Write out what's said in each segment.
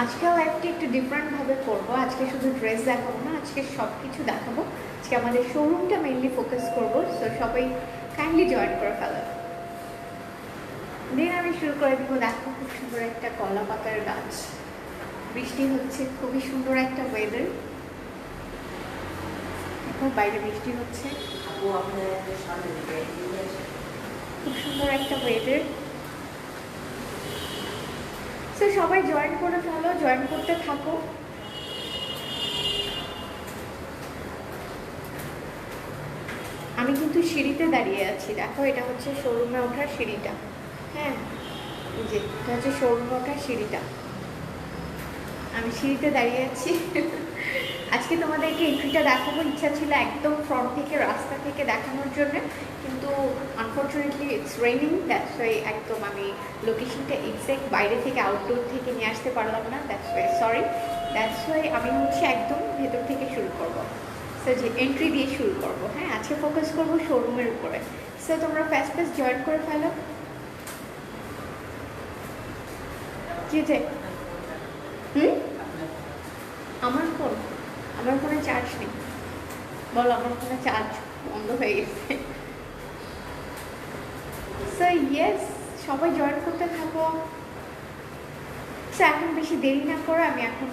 আজকে লাইভটি একটু ডিফারেন্টভাবে করবো। আজকে শুধু ড্রেস দেখাবো না, আজকে সব কিছু দেখাবো। আজকে আমাদের শোরুমটা মেইনলি ফোকাস করবো। সো সবাই কাইন্ডলি জয়েন করে ফেলো। দেন আমি শুরু করে দিব। দেখো খুব সুন্দর একটা কলা পাতার গাছ, বৃষ্টি হচ্ছে, খুবই সুন্দর একটা ওয়েদার। দেখো বাইরে বৃষ্টি হচ্ছে, খুব সুন্দর একটা ওয়েদার। সো সবাই জয়েন করে ফেলো, জয়েন করতে থাকো। আমি কিন্তু সিঁড়িতে দাঁড়িয়ে আছি। দেখো এটা হচ্ছে শোরুমে ওঠার সিঁড়িটা। হ্যাঁ, যে এটা হচ্ছে শোরুমে ওঠার সিঁড়িটা। আমি সিঁড়িতে দাঁড়িয়ে আছি। আজকে তোমাদেরকে এন্ট্রিটা দেখাবো। ইচ্ছা ছিল একদম ফ্রন্ট থেকে, রাস্তা থেকে দেখানোর জন্য, কিন্তু unfortunately it's raining, that's why একদম আমি লোকেশনটা এক্স্যাক্ট বাইরে থেকে, আউটডোর থেকে নিয়ে আসতে পারলাম না। That's why sorry. That's why আমি হচ্ছে একদম ভেতর থেকে শুরু করবো। সো যে এন্ট্রি দিয়ে শুরু করবো। হ্যাঁ, আজকে ফোকাস করবো শোরুমের উপরে। সো তোমরা ফার্স্ট ফার্স্ট জয়েন করে ফেলো। কি যে আমার ফোনে চার্জ নেই। বলো, আমার ফোনে চার্জ বন্ধ হয়ে গেছে। সো ইয়েস, সবাই জয়েন করতে থাকো। সো এখন বেশি দেরি না করে আমি এখন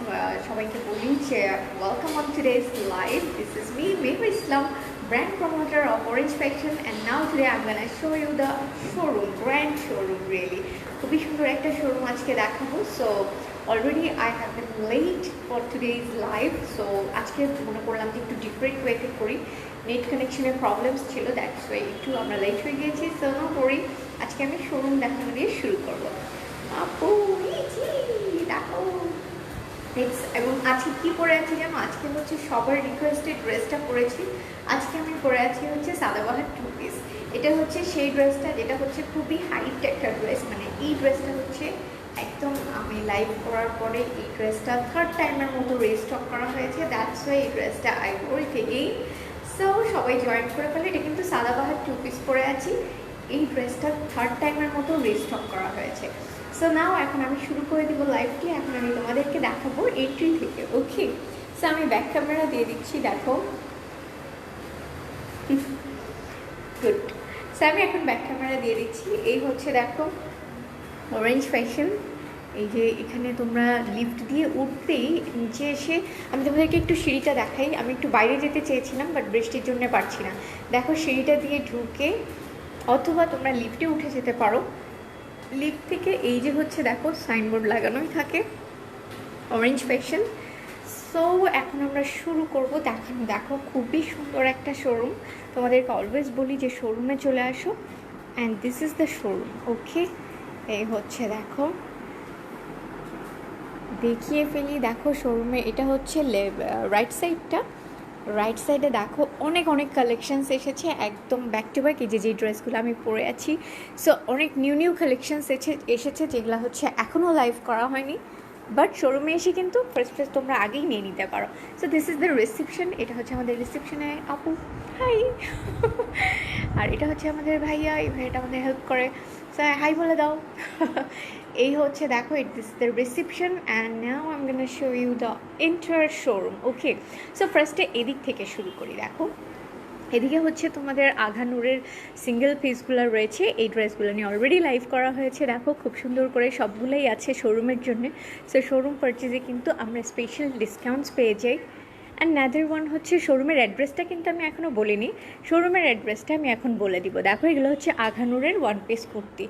সবাইকে বলি যে welcome on today's live. This is me, Mehr Islam, brand promoter of Orange Fashion, and now today I'm gonna show you the showroom, grand showroom really. খুবই সুন্দর একটা শোরুম আজকে দেখাবো। So already I have been late for today's live. So আজকে মনে করলাম যে একটু ডিফারেন্ট ওয়েতে করি। নেট কানেকশনের প্রবলেমস ছিল, দ্যাটস ওয়াই একটু আমরা লেট হয়ে গিয়েছি। সো নো করি, আজকে আমি শোরুম দেখানো দিয়ে শুরু করবো। আপু দেখো, এবং আজকে কি পরে আছি জানো? আজকে হচ্ছে সবার রিকোয়েস্টেড ড্রেসটা পরেছি। আজকে আমি পরে আছি হচ্ছে সাদাবাহার 2 পিস। এটা হচ্ছে সেই ড্রেসটা যেটা হচ্ছে খুবই হাইট একটা ড্রেস। মানে এই ড্রেসটা হচ্ছে একদম আমি লাইভ করার পরে এই ড্রেসটা থার্ড টাইমের মতো রিস্টক করা হয়েছে। দ্যাটস ওয়াই এই ড্রেসটা I or it again. So সবাই জয়েন করে ফেলে। এটা কিন্তু সাদাবাহার 2 পিস পরে আছি। এই ড্রেসটা থার্ড টাইমের মতো রিস্টক করা হয়েছে। সো নাও এখন আমি শুরু করে দিব লাইভটি। এখন আমি তোমাদেরকে দেখাবো এন্ট্রি থেকে। ওকে, সো আমি ব্যাক ক্যামেরা দিয়ে দিচ্ছি। দেখো, গুড। সো আমি এখন ব্যাক ক্যামেরা দিয়ে দিচ্ছি। এই হচ্ছে দেখো অরেঞ্জ ফ্যাশন। এই যে এখানে তোমরা লিফট দিয়ে উঠতেই নিচে এসে, আমি তোমাদেরকে একটু সিঁড়িটা দেখাই। আমি একটু বাইরে যেতে চেয়েছিলাম, বাট বৃষ্টির জন্য পারছি না। দেখো সিঁড়িটা দিয়ে ঢুকে, অথবা তোমরা লিফটে উঠে যেতে পারো। লিফট থেকে এই যে হচ্ছে দেখো সাইনবোর্ড লাগানোই থাকে অরেঞ্জ ফ্যাশন। সো এখন আমরা শুরু করব দেখানো। দেখো খুবই সুন্দর একটা শোরুম। তোমাদেরকে অলওয়েজ বলি যে শোরুমে চলে আসো, and this is the showroom. Okay, এই হচ্ছে দেখো, দেখিয়ে ফেলি। দেখো শোরুমে এটা হচ্ছে রাইট সাইডটা। রাইট সাইডে দেখো অনেক অনেক কালেকশানস এসেছে, একদম ব্যাক টু ব্যাক। এই যে ড্রেসগুলো আমি পরে আছি, সো অনেক নিউ নিউ কালেকশানস এসেছে যেগুলো হচ্ছে এখনও লাইভ করা হয়নি, বাট শোরুমে এসে কিন্তু ফার্স্ট ফার্স্ট তোমরা আগেই নিয়ে নিতে পারো। So this is the reception. এটা হচ্ছে আমাদের রিসেপশনে আপু, হাই। আর এটা হচ্ছে আমাদের ভাইয়া, এই ভাইয়াটা আমাদের হেল্প করে। সো হাই বলে দাও। এই হচ্ছে দেখো, this is the reception, and now I am gonna show you the entire showroom. Okay, so ফার্স্টে এদিক থেকে শুরু করি। দেখো এদিকে হচ্ছে তোমাদের আঘানুরের সিঙ্গেল পিসগুলো রয়েছে। এই ড্রেসগুলো নিয়ে অলরেডি লাইভ করা হয়েছে। দেখো খুব সুন্দর করে সবগুলোই আছে শোরুমের জন্য। সো শোরুম পারচেজে কিন্তু আমরা স্পেশাল ডিসকাউন্টস পেয়ে যাই। অ্যান্ড নাদার ওয়ান হচ্ছে শোরুমের অ্যাড্রেসটা কিন্তু আমি এখনও বলিনি। শোরুমের অ্যাড্রেসটা আমি এখন বলে দিব। দেখো এগুলো হচ্ছে আঘানুরের 1 পিস কুর্তি।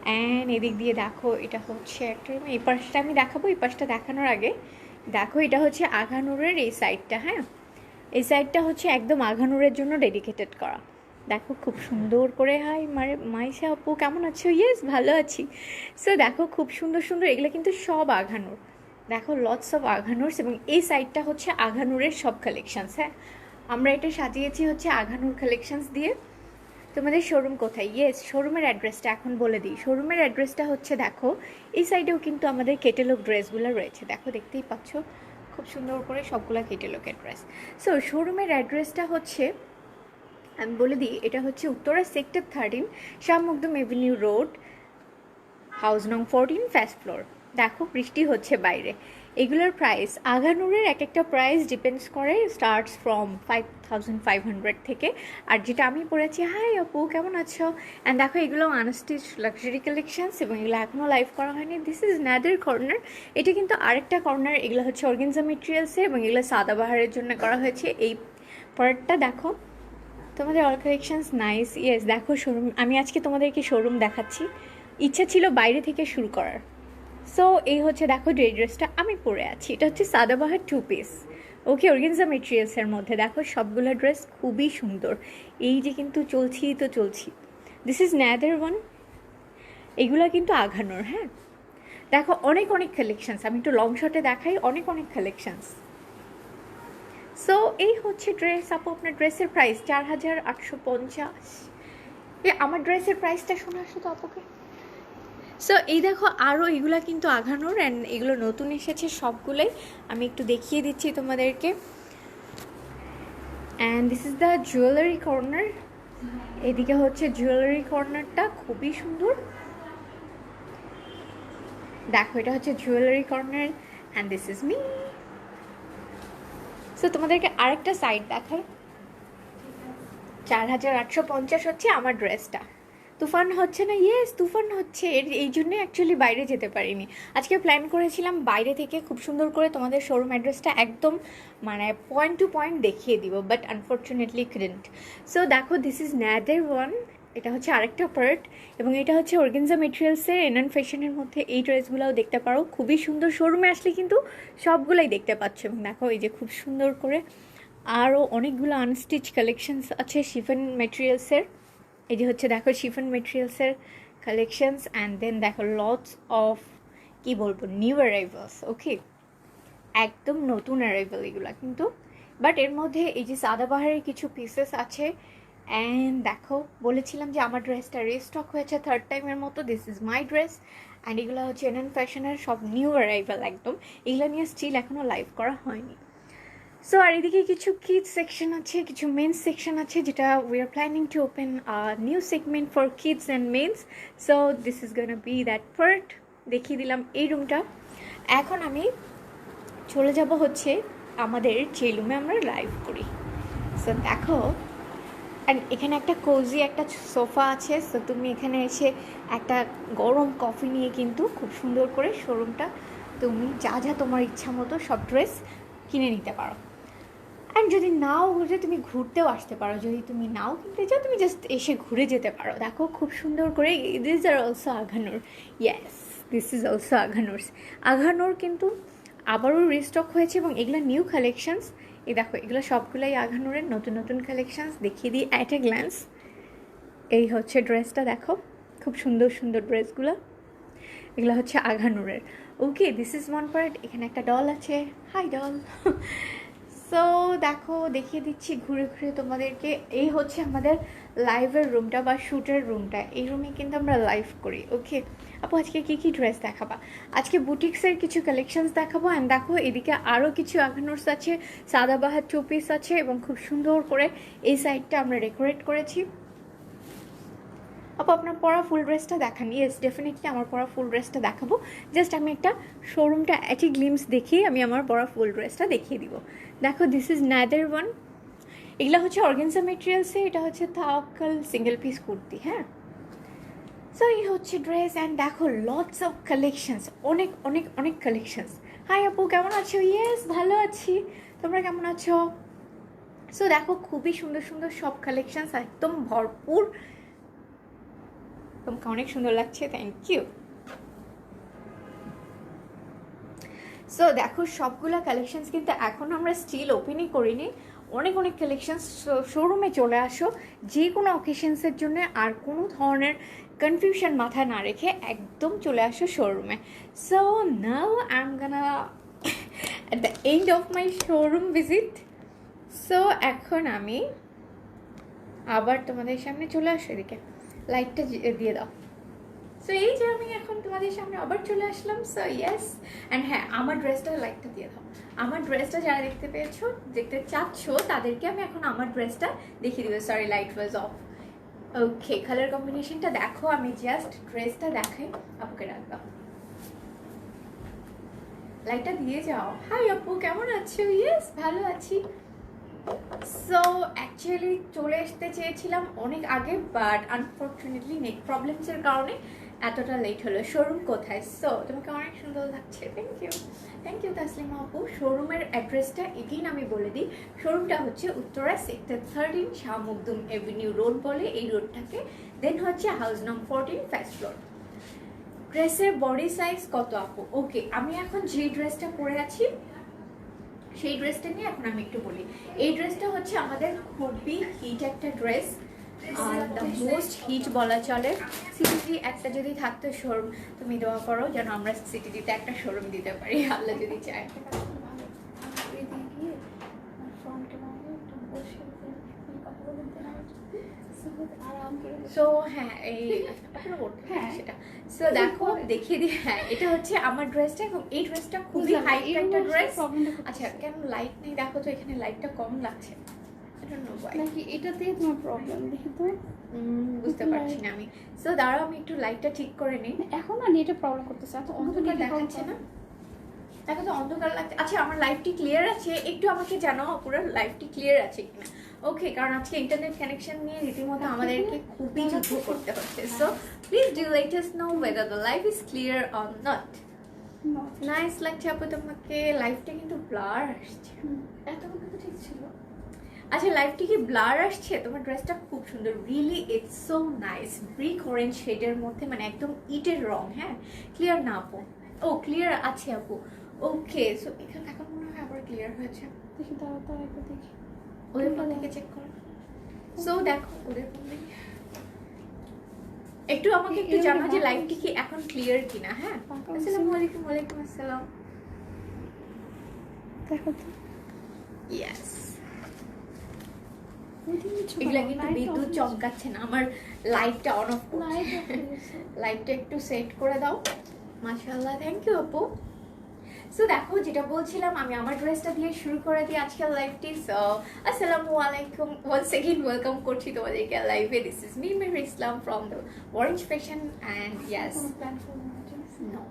অ্যান্ড এদিক দিয়ে দেখো এটা হচ্ছে একটা, এই পাশটা আমি দেখাবো। এই পাশটা দেখানোর আগে দেখো এটা হচ্ছে আঘানুরের এই সাইডটা। হ্যাঁ, এই সাইডটা হচ্ছে একদম আঘানুরের জন্য ডেডিকেটেড করা। দেখো খুব সুন্দর করে। হাই মাইশা আপু, কেমন আছো? ইয়েস, ভালো আছি। সো দেখো খুব সুন্দর সুন্দর, এগুলো কিন্তু সব আঘানুর। দেখো লটস অফ আঘানুরস, এবং এই সাইডটা হচ্ছে আঘানুরের সব কালেকশানস। হ্যাঁ, আমরা এটা সাজিয়েছি হচ্ছে আঘানুর কালেকশানস দিয়ে। তোমাদের শোরুম কোথায়? ইয়েস, শোরুমের অ্যাড্রেসটা এখন বলে দিই। শোরুমের অ্যাড্রেসটা হচ্ছে দেখো এই সাইডেও কিন্তু আমাদের কেটেলগ ড্রেসগুলো রয়েছে। দেখো দেখতেই পাচ্ছ খুব সুন্দর করে সবগুলো কেটেলগের ড্রেস। সো শোরুমের অ্যাড্রেসটা হচ্ছে, আমি বলে দিই, এটা হচ্ছে Uttara sector 13, Shah Makhdum Avenue road, house নং 14, ফার্স্ট ফ্লোর। দেখো বৃষ্টি হচ্ছে বাইরে। এগুলোর প্রাইস আঘানুরের এক একটা প্রাইস ডিপেন্ডস করে, স্টার্টস ফ্রম 5500 থেকে। আর যেটা আমি পরেছি, হাই আপু কেমন আছো, অ্যান্ড দেখো এগুলো আনস্টিচ লাক্সারি কালেকশনস এবং এগুলো এখনও লাইভ করা হয়নি। দিস ইজ নাদার কর্নার, এটা কিন্তু আরেকটা কর্নার। এগুলো হচ্ছে অর্গেনজা মেটেরিয়ালসের এবং এগুলো সাদাবাহারের জন্য করা হয়েছে। এই পার্টটা দেখো, তোমাদের অল কালেকশনস নাইস। ইয়েস, দেখো শোরুম, আমি আজকে তোমাদেরকে শোরুম দেখাচ্ছি, ইচ্ছা ছিল বাইরে থেকে শুরু করার। সো এই হচ্ছে দেখো যে ড্রেসটা আমি পরে আছি, এটা হচ্ছে সাদাবাহার 2 পিস, ওকে, অর্গেনজা মেটেরিয়ালসের মধ্যে। দেখো সবগুলো ড্রেস খুবই সুন্দর। এই যে কিন্তু চলছি তো চলছি। দিস ইজ ন্যাদার ওয়ান, এগুলো কিন্তু আঘানোর। হ্যাঁ, দেখো অনেক অনেক কালেকশানস, আমি একটু লং শটে দেখাই, অনেক অনেক কালেকশানস। সো এই হচ্ছে ড্রেস। আপু আপনার ড্রেসের প্রাইস 4850। আমার ড্রেসের প্রাইসটা শোনা আসো তো আপুকে। সো এই দেখো আরও এগুলো কিন্তু আঘানোর, অ্যান্ড এগুলো নতুন এসেছে সবগুলোই, আমি একটু দেখিয়ে দিচ্ছি তোমাদেরকে। And this is the jewellery corner, এদিকে হচ্ছে জুয়েলারি কর্নারটা খুবই সুন্দর। দেখো এটা হচ্ছে jewellery corner, and this is me. So তোমাদেরকে আরেকটা সাইড দেখাই। 4850 হচ্ছে আমার ড্রেসটা। তুফান হচ্ছে না? ইয়েস, তুফান হচ্ছে। এই জন্যে অ্যাকচুয়ালি বাইরে যেতে পারিনি। আজকে প্ল্যান করেছিলাম বাইরে থেকে খুব সুন্দর করে তোমাদের শোরুম অ্যাড্রেসটা একদম মানে পয়েন্ট টু পয়েন্ট দেখিয়ে দিব, বাট আনফর্চুনেটলি couldn't। সো দেখো দিস ইজ নাদার ওয়ান, এটা হচ্ছে আরেকটা পার্ট, এবং এটা হচ্ছে অর্গেনজা মেটেরিয়ালসের এনএন ফ্যাশনের মধ্যে এই ড্রেসগুলোও দেখতে পারো, খুবই সুন্দর। শোরুমে আসলে কিন্তু সবগুলাই দেখতে পাচ্ছ। এবং দেখো এই যে খুব সুন্দর করে আরও অনেকগুলো আনস্টিচ কালেকশনস আছে শিফন মেটেরিয়ালসের। এই যে হচ্ছে দেখো শিফন মেটেরিয়ালসের কালেকশনস, অ্যান্ড দেন দেখো লটস অফ কী বলবো নিউ অ্যারাইভালস, ওকে, একদম নতুন অ্যারাইভাল এগুলো কিন্তু। বাট এর মধ্যে এই যে সাদাবাহারের কিছু পিসেস আছে। অ্যান্ড দেখো বলেছিলাম যে আমার ড্রেসটা রিস্টক হয়েছে থার্ড টাইমের মতো। This is my dress, and এগুলো হচ্ছে এনএন ফ্যাশনের সব নিউ অ্যারাইভাল একদম। এগুলো নিয়ে স্টিল এখনও লাইভ করা হয়নি। সো আর এদিকে কিছু কিডস সেকশন আছে, কিছু মেন্স সেকশন আছে, যেটা we are planning to open new segment for kids and men's. So this is gonna be that part. দেখিয়ে দিলাম এই রুমটা। এখন আমি চলে যাব হচ্ছে আমাদের যে রুমে আমরা লাইভ করি। সো দেখো, অ্যান্ড এখানে একটা কোজি একটা সোফা আছে। সো তুমি এখানে এসে একটা গরম কফি নিয়ে কিন্তু খুব সুন্দর করে শোরুমটা তুমি যা যা তোমার ইচ্ছা মতো সব ড্রেস কিনে নিতে পারো। অ্যান্ড যদি নাও ঘুরে তুমি ঘুরতেও আসতে পারো, যদি তুমি নাও কিনতে চাও তুমি জাস্ট এসে ঘুরে যেতে পারো। দেখো খুব সুন্দর করে, দিস আর অলসো আঘানোর। ইয়েস, দিস ইজ অলসো আঘানোরস। আঘানোর কিন্তু আবারও রিস্টক হয়েছে এবং এগুলো নিউ কালেকশানস। এই দেখো এগুলো সবগুলোই আঘানোরের নতুন নতুন কালেকশানস, দেখিয়ে দিই অ্যাট এ গ্ল্যান্স। এই হচ্ছে ড্রেসটা, দেখো খুব সুন্দর সুন্দর ড্রেসগুলো, এগুলো হচ্ছে আঘানোরের। ওকে, দিস ইজ ওয়ান পার্ট। এখানে একটা ডল আছে, হাই ডল। সো দেখো দেখিয়ে দিচ্ছি ঘুরে ঘুরে তোমাদেরকে। এই হচ্ছে আমাদের লাইভের রুমটা বা শ্যুটের রুমটা। এই রুমে কিন্তু আমরা লাইভ করি। ওকে আপু, আজকে কী কী ড্রেস দেখাবা? আজকে বুটিক্সের কিছু কালেকশনস দেখাবো। অ্যান্ড দেখো এদিকে আরও কিছু আঘানোর্স আছে, সাদাবাহার 2 পিস আছে, এবং খুব সুন্দর করে এই সাইডটা আমরা ডেকোরেট করেছি। আপু আপনার পরা ফুল ড্রেসটা দেখান। ইয়েস, ডেফিনেটলি আমার পরা ফুল ড্রেসটা দেখাবো। জাস্ট আমি একটা শোরুমটা অ্যাট এ গ্লিমস দেখিয়ে আমি আমার পরা ফুল ড্রেসটা দেখিয়ে দিব। দেখো দিস ইজ নাদার ওয়ান। এগুলো হচ্ছে অর্গেনজা মেটেরিয়ালসে, এটা হচ্ছে তাওয়াক্কাল সিঙ্গেল পিস কুর্তি। হ্যাঁ, সো এই হচ্ছে ড্রেস। অ্যান্ড দেখো লটস অফ কালেকশনস, অনেক অনেক অনেক কালেকশনস। হাই আপু কেমন আছো? ইয়েস ভালো আছি, তোমরা কেমন আছো? সো দেখো খুবই সুন্দর সুন্দর সব কালেকশনস, একদম ভরপুর। তোমাকে অনেক সুন্দর লাগছে, থ্যাংক ইউ। সো দেখো সবগুলা কালেকশনস কিন্তু এখন আমরা স্টিল ওপেনই করিনি। অনেক অনেক কালেকশনস, শোরুমে চলে আসো যে কোনো অকেশনসের জন্য। আর কোনো ধরনের কনফিউশন মাথায় না রেখে একদম চলে আসো শোরুমে। So now I am gonna at the end of my showroom visit. So এখন আমি আবার তোমাদের সামনে চলে আসো, এদিকে লাইটটা দিয়ে দাও। সো এই যে আমি এখন তোমাদের সামনে আবার চলে আসলাম। সো ইয়েস, অ্যান্ড হ্যাঁ আমার ড্রেসটা লাইটটা দিয়ে দাও। আমার ড্রেসটা যারা দেখতে চাচ্ছ তাদেরকে আমি এখন আমার ড্রেসটা দেখিয়ে দেবো। Sorry, light was of. Okay, colour কম্বিনেশনটা দেখো, আমি জাস্ট ড্রেসটা দেখাই, আপুকে রাখবা। লাইটটা দিয়ে যাও। হাই আপু, কেমন আছো? ইয়েস, ভালো আছি। সো অ্যাকচুয়ালি চলে আসতে চেয়েছিলাম অনেক আগে, বাট আনফর্চুনেটলি নেট প্রবলেমসের কারণে এতটা লেট হলো। শোরুম কোথায়? সো তোমাকে অনেক সুন্দর লাগছে, থ্যাংক ইউ তাসলিমা আপু। শোরুমের অ্যাড্রেসটা এগেইন আমি বলে দিই। শোরুমটা হচ্ছে Uttara sector 13 Shah Makhdum Avenue road বলে এই রোডটাকে। দেন হচ্ছে হাউস নং 14 ফার্স্ট ফ্লোর। ড্রেসের বডি সাইজ কত আপু? ওকে, আমি এখন যে ড্রেসটা পরে আছি সেই ড্রেসটা নিয়ে এখন আমি একটু বলি। এই ড্রেসটা হচ্ছে আমাদের খুবই হিট একটা ড্রেস, আর দ্য মোস্ট হিট বলা চলে। সিটিজি একটা যদি থাকতো শোরুম, তুমি দোয়া করো যেন আমরা সিটিজিতে একটা শোরুম দিতে পারি, আল্লাহ যদি চায়। সো হ্যাঁ, এই হ্যাঁ সেটা। সো দেখো দেখিয়ে দিই। হ্যাঁ, এটা হচ্ছে আমার ড্রেসটা এবং এই ড্রেসটা খুবই হাইট একটা ড্রেস। আচ্ছা, কেন লাইট নেই? দেখো তো এখানে লাইটটা কম লাগছে, নাকি এটাতে তোমার প্রবলেম? দেখি তো, বুঝতে পারছি না আমি। সো দাঁড়াও, আমি একটু লাইটটা ঠিক করে নিই। এখন না নেটে প্রবলেম করতেছে, এত অন্ধকার দেখাচ্ছে না? দেখো তো অন্ধকার লাগছে। আচ্ছা, আমার লাইভটি ক্লিয়ার আছে? একটু আমাকে জানাও পুরো লাইভটি ক্লিয়ার আছে কিনা। ওকে, কারণ আজকে ইন্টারনেট কানেকশন নিয়ে রীতিমতো আমাদেরকে খুবই যুদ্ধ করতে হচ্ছে। So please do let us know whether the live is clear or not. Nice লাগছে আপু তোমাকে। লাইভটা কিন্তু ব্লার আসছে, এতক্ষণ তো ঠিক ছিল। আচ্ছা, লাইভটি কি ব্লার আসছে? তোমার ড্রেসটা খুব সুন্দর, really it's so nice. Brick orange শেডের মধ্যে, মানে একদম ইটের রং। হ্যাঁ, ক্লিয়ার না আপু? ও ক্লিয়ার আছে আপু। ওকে, সো এখানে এখন মনে হয় আবার ক্লিয়ার হয়েছে। দেখি, তাও একবার দেখি, ওদের ফোন থেকে চেক করো। সো দেখো ওদের ফোন থেকে একটু আমাকে একটু জানাও যে লাইভটি কি এখন ক্লিয়ার কিনা। হ্যাঁ, আসসালামু আলাইকুম। ওয়ালাইকুম আসসালাম। দেখো তো, ইয়েস। এগুলা কিন্তু বিদ্যুৎ চমকাচ্ছে না, আমার লাইটটা অন অফ করছে। লাইটটা একটু সেট করে দাও। মাশাআল্লাহ, থ্যাংক ইউ আপু। সো দেখো, যেটা বলছিলাম, আমি আমার ড্রেসটা দিয়ে শুরু করে দিই আজকের লাইভটি। সো আসসালামু আলাইকুম, ওয়ান্স এগেইন ওয়েলকাম করছি তোমাদেরকে লাইভে। This is me Mehr Islam from the Orange Fashion and yes no.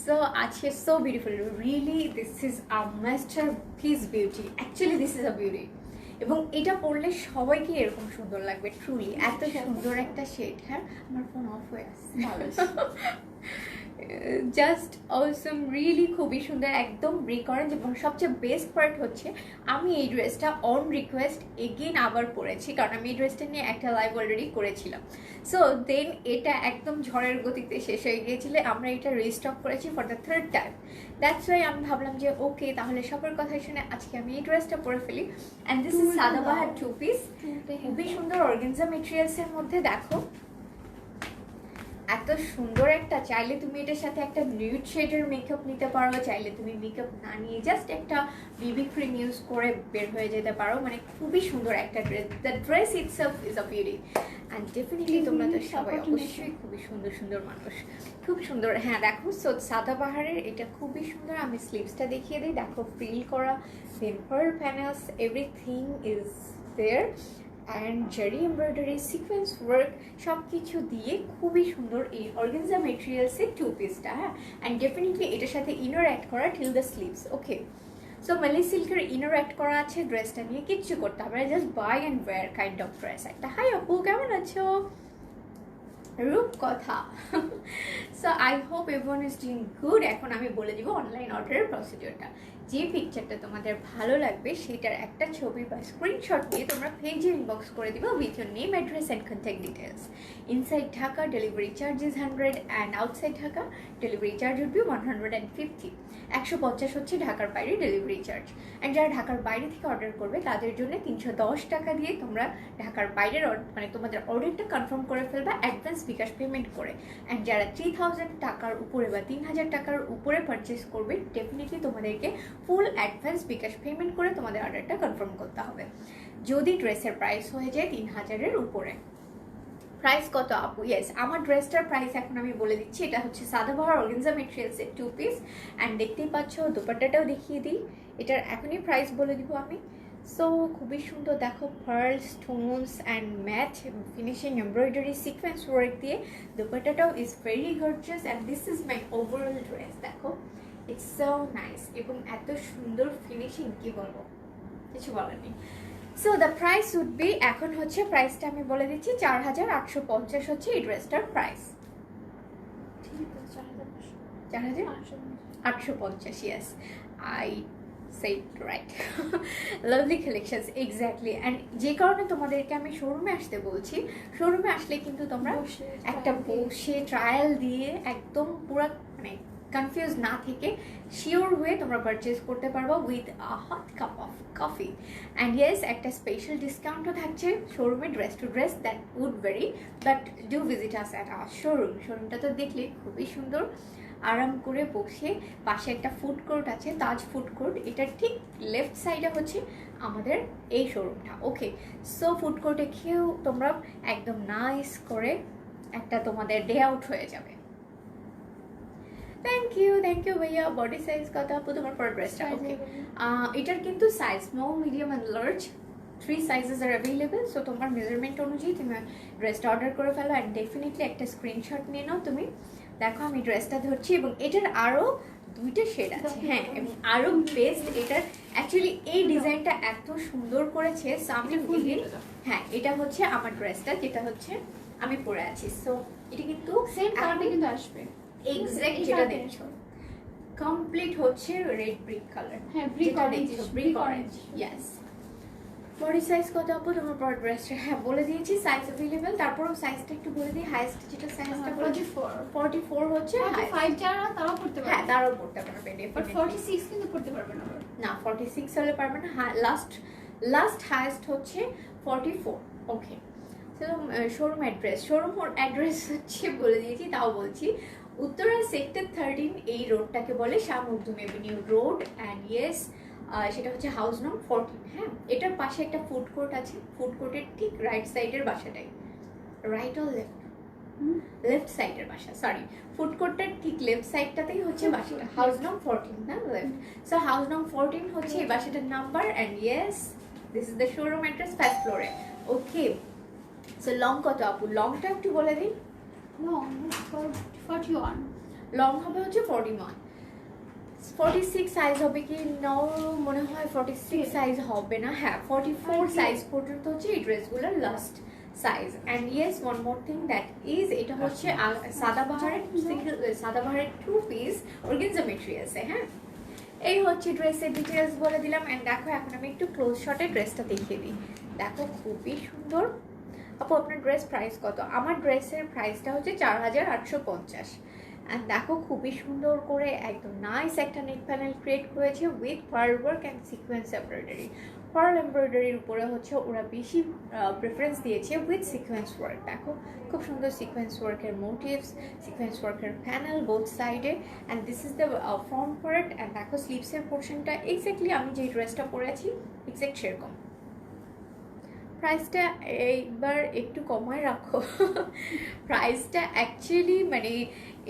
So আজকে so beautiful, really this is a masterpiece beauty. Actually this is a beauty. এবং এটা পরলে সবাইকে এরকম সুন্দর লাগবে, ট্রুলি এত সুন্দর একটা শেড। হ্যাঁ, আমার ফোন অফ হয়ে আসছে। জাস্ট অসম, রিয়েলি খুবই সুন্দর, একদম ব্রিক অরেঞ্জ। এবং সবচেয়ে বেস্ট পার্ট হচ্ছে আমি এই ড্রেসটা অন রিকোয়েস্ট এগেইন আবার পরেছি, কারণ আমি এই ড্রেসটা নিয়ে একটা লাইভ অলরেডি করেছিলাম। সো দেন এটা একদম ঝড়ের গতিতে শেষ হয়ে গিয়েছিল, আমরা এটা রিস্টক করেছি for the third time. That's why আমি ভাবলাম যে ওকে, তাহলে সবার কথাই শুনে আজকে আমি এই ড্রেসটা পরে ফেলি। And this is Sadabahar 2 piece, খুবই সুন্দর অর্গানজা মেটেরিয়ালসের মধ্যে। দেখো এত সুন্দর একটা, চাইলে তুমি এটার সাথে একটা নিউড শেডের মেকআপ নিতে পারো, চাইলে তুমি মেকআপ না নিয়ে জাস্ট একটা বিবি ক্রিম ইউজ করে বের হয়ে যেতে পারো। মানে খুবই সুন্দর একটা dress. The dress itself is a beauty and definitely তোমরা তো সবাই অবশ্যই খুবই সুন্দর সুন্দর মানুষ, খুব সুন্দর। হ্যাঁ দেখো, সাদাবাহারের এটা খুবই সুন্দর। আমি স্লিভসটা দেখিয়ে দিই। দেখো, ফ্রিল করা, then pearl panels, everything is there. And zari embroidery, sequence work সব কিছু দিয়ে খুবই সুন্দর এই অর্গানজা মেটেরিয়ালসের 2 পিসটা। হ্যাঁ, অ্যান্ড ডেফিনেটলি এটার সাথে ইনার অ্যাড করা till the sleeves. Okay, so মালি সিল্কের ইনার অ্যাড করা আছে। ড্রেসটা নিয়ে কিচ্ছু করতে হবে না, just buy and wear kind of dress একটা। হাই আপু, কেমন আছো? Rupkotha. So I hope everyone is doing good. এখন আমি বলে দিব অনলাইন অর্ডারের প্রসিডিওরটা। যে পিকচারটা তোমাদের ভালো লাগবে সেটার একটা ছবি বা স্ক্রিনশট দিয়ে তোমরা পেজে ইনবক্স করে দিবা with your name, address and contact details. Inside Dhaka delivery charge is 100 and outside Dhaka delivery charge would be 150। 150 হচ্ছে ঢাকার বাইরে ডেলিভারি চার্জ। অ্যান্ড যারা ঢাকার বাইরে থেকে অর্ডার করবে তাদের জন্য 310 টাকা দিয়ে তোমরা ঢাকার বাইরের মানে তোমাদের অর্ডারটা কনফার্ম করে ফেলবা অ্যাডভান্স বিকাশ পেমেন্ট করে। অ্যান্ড যারা 3000 টাকার উপরে বা 3000 টাকার উপরে পারচেস করবে, ডেফিনেটলি তোমাদেরকে ফুল অ্যাডভান্স বিকাশ পেমেন্ট করে তোমাদের অর্ডারটা কনফার্ম করতে হবে। যদি ড্রেসের প্রাইস হয়ে যায় 3000-এর উপরে। প্রাইস কত আপু? ইয়েস, আমার ড্রেসটার প্রাইস এখন আমি বলে দিচ্ছি। এটা হচ্ছে সাদাবাহার অর্গানজা মেটেরিয়ালসের 2 পিস। অ্যান্ড দেখতেই পাচ্ছ, দোপাট্টাটাও দেখিয়ে দিই। এটার এখনই প্রাইস বলে দিব আমি। সো খুবই সুন্দর, দেখো pearl stones and matte finishing embroidery sequence work দিয়ে দোপাট্টাটাও is very gorgeous. And this is my overall dress. দেখো ইটস সো নাইস এবং এত সুন্দর ফিনিশিং, কি বলবো, কিছু বলার নেই। So the price would be, এখন হচ্ছে প্রাইসটা আমি বলে দিচ্ছি, 4850 হচ্ছে এই ড্রেসটার price. 4850, yes, I said right. Lovely collections, exactly. And যে কারণে তোমাদেরকে আমি শোরুমে আসতে বলছি, শোরুমে আসলে কিন্তু তোমরা একটা বসে ট্রায়াল দিয়ে একদম পুরো মানে কনফিউজ না থেকে শিওর হয়ে তোমরা পারচেজ করতে পারবো with a hot cup of coffee. And yes, একটা স্পেশাল ডিসকাউন্টও থাকছে শোরুমে, dress to dress, that would very, but do visit us at our showroom. শোরুমটা তো দেখলে খুবই সুন্দর, আরাম করে বসে, পাশে একটা ফুড কোর্ট আছে, তাজ ফুড কোর্ট, এটার ঠিক লেফট সাইডে হচ্ছে আমাদের এই শোরুমটা। ওকে, সো ফুড কোর্টে খেয়েও তোমরা একদম নাইস করে একটা তোমাদের ডে আউট হয়ে যাবে। থ্যাংক ইউ ভাইয়া। বডি সাইজ কত আপু তোমার পর ড্রেসটা? ওকে, এটার কিন্তু size small, medium and large, 3 sizes R available. So তোমার মেজারমেন্ট অনুযায়ী তুমি ড্রেসটা অর্ডার করে ফেলো অ্যান্ড ডেফিনেটলি একটা স্ক্রিনশট নিয়ে নাও তুমি। দেখো আমি ড্রেসটা ধরছি এবং এটার আরও 2টা শেড আছে, হ্যাঁ, এবং আরও বেস্ট। এটার অ্যাকচুয়ালি এই ডিজাইনটা এত সুন্দর করেছে সামনে ফুলগুলো। হ্যাঁ, এটা হচ্ছে আমার ড্রেসটা, যেটা হচ্ছে আমি পরে আছি। সো এটা কিন্তু সেম কালারটা কিন্তু আসবে, এক্স্যাক্ট যেটা দেখছো, কমপ্লিট হচ্ছে রেড ব্রিক কালার। হ্যাঁ, brick orange, brick orange, yes. Body size কত আপু তোমার পর ড্রেসটা? হ্যাঁ, বলে দিয়েছি সাইজ अवेलेबल। তারপরও সাইজটা একটু বলে দিই, হাইস্ট যেটা সাইজটা 44 হচ্ছে। 45 যারা তারাও পড়তে পারবে। হ্যাঁ, তারাও পড়তে পারবে, বাট 46 কিন্তু পড়তে পারবে না। না, 46 হলে পারবে না। লাস্ট হাইস্ট হচ্ছে 44। ওকে, তো শোরুম অ্যাড্রেস হচ্ছে বলে দিয়েছি, তাও বলছি, উত্তরা সেক্টর 13, এই রোডটাকে বলে Shah Makhdum Avenue road. And yes, সেটা হচ্ছে হাউস নং 14। হ্যাঁ, এটার পাশে একটা ফুড কোর্ট আছে, ফুড কোর্টের ঠিক রাইট সাইডের বাসাটাই, রাইট অর লেফট সাইডের বাসা, সরি, ফুড কোর্টের ঠিক লেফট সাইডটাতেই হচ্ছে বাসাটা, হাউস নং 14 না লেফট। সো হাউস নং 14 হচ্ছে এই বাসাটার number. And yes, this is the showroom address, 1st ফ্লোরে। ওকে, সো লং কত আপু? লংটা একটু বলে দিন। লং 41, লং হবে হচ্ছে 41। 46 সাইজ হবে কি? নো, মনে হয় 46 সাইজ হবে না। হ্যাঁ, 44 সাইজ পর্যন্ত হচ্ছে এই ড্রেসগুলোর last size. And yes, one more thing that is, এটা হচ্ছে সাদাবাহারের 2 পিস অর্গানজা মেটেরিয়ালসে। হ্যাঁ, এই হচ্ছে ড্রেসের ডিটেলস বলে দিলাম। অ্যান্ড দেখো, এখন আমি একটু ক্লোজ শটে ড্রেসটা দেখিয়ে দিই। দেখো, খুবই সুন্দর। আপু আপনার ড্রেস প্রাইস কত? আমার ড্রেসের প্রাইসটা হচ্ছে 4850। অ্যান্ড দেখো, খুবই সুন্দর করে একদম নাইস একটা নেক প্যানেল ক্রিয়েট করেছে with pearl work and sequence embroidery. Pearl এমব্রয়ডারির উপরে হচ্ছে ওরা বেশি প্রেফারেন্স দিয়েছে উইথ সিকোয়েন্স ওয়ার্ক। দেখো, খুব সুন্দর সিকোয়েন্স ওয়ার্কের মোটিভস, সিকোয়েন্স ওয়ার্কের প্যানেল বোথ সাইডে। And this is the front part. And দেখো, স্লিভসের পোর্শনটা এক্স্যাক্টলি আমি যেই ড্রেসটা পরেছি এক্স্যাক্ট সেরকম। প্রাইসটা এইবার একটু কমায় রাখো। প্রাইসটা অ্যাকচুয়ালি মানে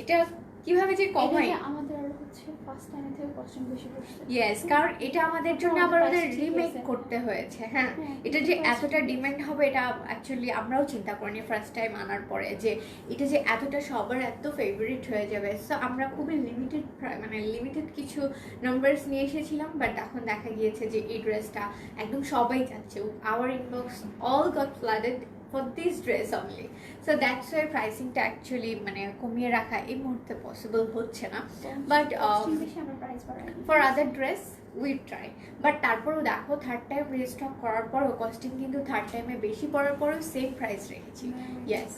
এটা কিভাবে যে কমাই, আমাদের আর হচ্ছে ফার্স্ট টাইম থেকে কস্টিং বেশি পড়ছে। ইয়েস, কারণ এটা আমাদের জন্য আবার ওদের রিমেক করতে হয়েছে। হ্যাঁ, এটা যে এতটা ডিমান্ড হবে এটা অ্যাকচুয়ালি আমরাও চিন্তা করিনি ফার্স্ট টাইম আনার পরে, যে এটা যে এতটা সবার এত ফেভারিট হয়ে যাবে। সো আমরা খুবই লিমিটেড কিছু নাম্বারস নিয়ে এসেছিলাম, বাট এখন দেখা গিয়েছে যে এই ড্রেসটা একদম সবাই চাচ্ছে। Our inbox all got flooded for this dress only, so that's why pricing টা actually মানে কমিয়ে রাখা এই মুহূর্তে পসিবল হচ্ছে না, but for other dress we try, but তারপরেও দেখো থার্ড টাইম রিস্টক করার পরও কস্টিং কিন্তু থার্ড টাইমে বেশি পড়ার পরেও সেম প্রাইস রেখেছি। Yes,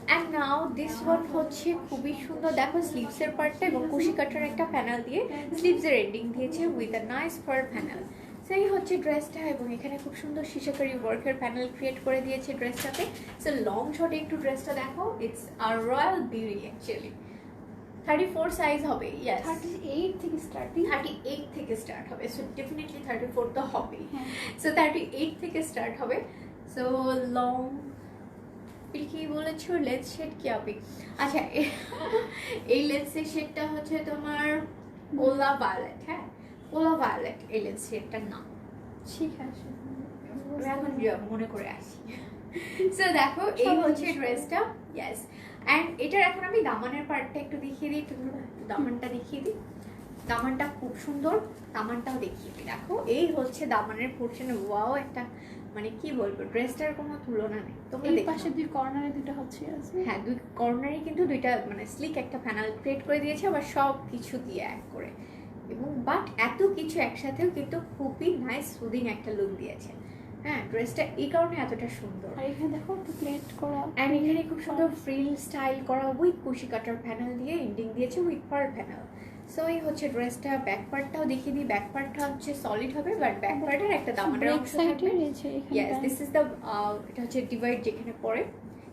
and now this one হচ্ছে খুবই সুন্দর। দেখো, স্লিভসের পার্টটা এবং কুশি কাটার একটা প্যানেল দিয়ে স্লিভসের এন্ডিং দিয়েছে with a nice fur panel. সেই হচ্ছে ড্রেসটা, এবং এখানে খুব সুন্দর শিশাকারি ওয়ার্কের প্যানেল ক্রিয়েট করে দিয়েছে ড্রেসটাতে। সো লং শটে একটু ড্রেসটা দেখো, it's a royal beauty actually. 34 size হবে, ইয়েস, 38 থেকে স্টার্ট হবে। সো ডেফিনেটলি 34 তো হবেই। সো 38 থেকে স্টার্ট হবে। সো লং কি বলেছো, লেন্স শেড কি হবে? আচ্ছা, এই লেন্সের শেডটা হচ্ছে তোমার ওলা ভায়োলেট। হ্যাঁ, ওলা ভায়োলেট এই লেন্স শেডটার নাম। ঠিক আছে, আমি এখন মনে করে আসি। সো দেখো, এই হচ্ছে ড্রেসটা। ইয়েস, অ্যান্ড এটার এখন আমি দামানের পার্টটা একটু দেখিয়ে দিই, তুমি দামানটা দেখিয়ে দিই। দামানটা খুব সুন্দর, দামানটাও দেখিয়ে দিই। দেখো এই হচ্ছে দামানের পোর্শনে, ওয়াও একটা মানে কি বলবো, ড্রেসটার কোনো তুলনা নেই। তোমরা এই দেখো পাশে দুই কর্নারে দুটো হচ্ছে আছে। হ্যাঁ, দুই কর্নারে কিন্তু দুইটা মানে স্লিক একটা প্যানেল ক্রিয়েট করে দিয়েছে, আবার সব কিছু দিয়ে এক করে, এবং বাট এত কিছু একসাথেও কিন্তু খুবই নাইস সুদিং একটা লুক দিয়েছে। হ্যাঁ, ড্রেসটা এই কারণে এতটা সুন্দর। আর এখানে দেখো একটু প্লেট করা, অ্যান্ড এখানে খুব সুন্দর ফ্রিল স্টাইল করা উইথ কুশি কাটার প্যানেল দিয়ে এন্ডিং দিয়েছে উইথ পার প্যানেল। সো এই হচ্ছে ড্রেসটা। ব্যাক পার্টটাও দেখিয়ে দিই। ব্যাক পার্টটা হচ্ছে সলিড হবে, বাট ব্যাক পার্টের একটা দামানের ব্রেক অংশ সাইডে থাকবে। রয়েছে ইয়েস, এখানে। দিস ইজ দ্য এটা হচ্ছে ডিভাইড যেখানে পড়ে,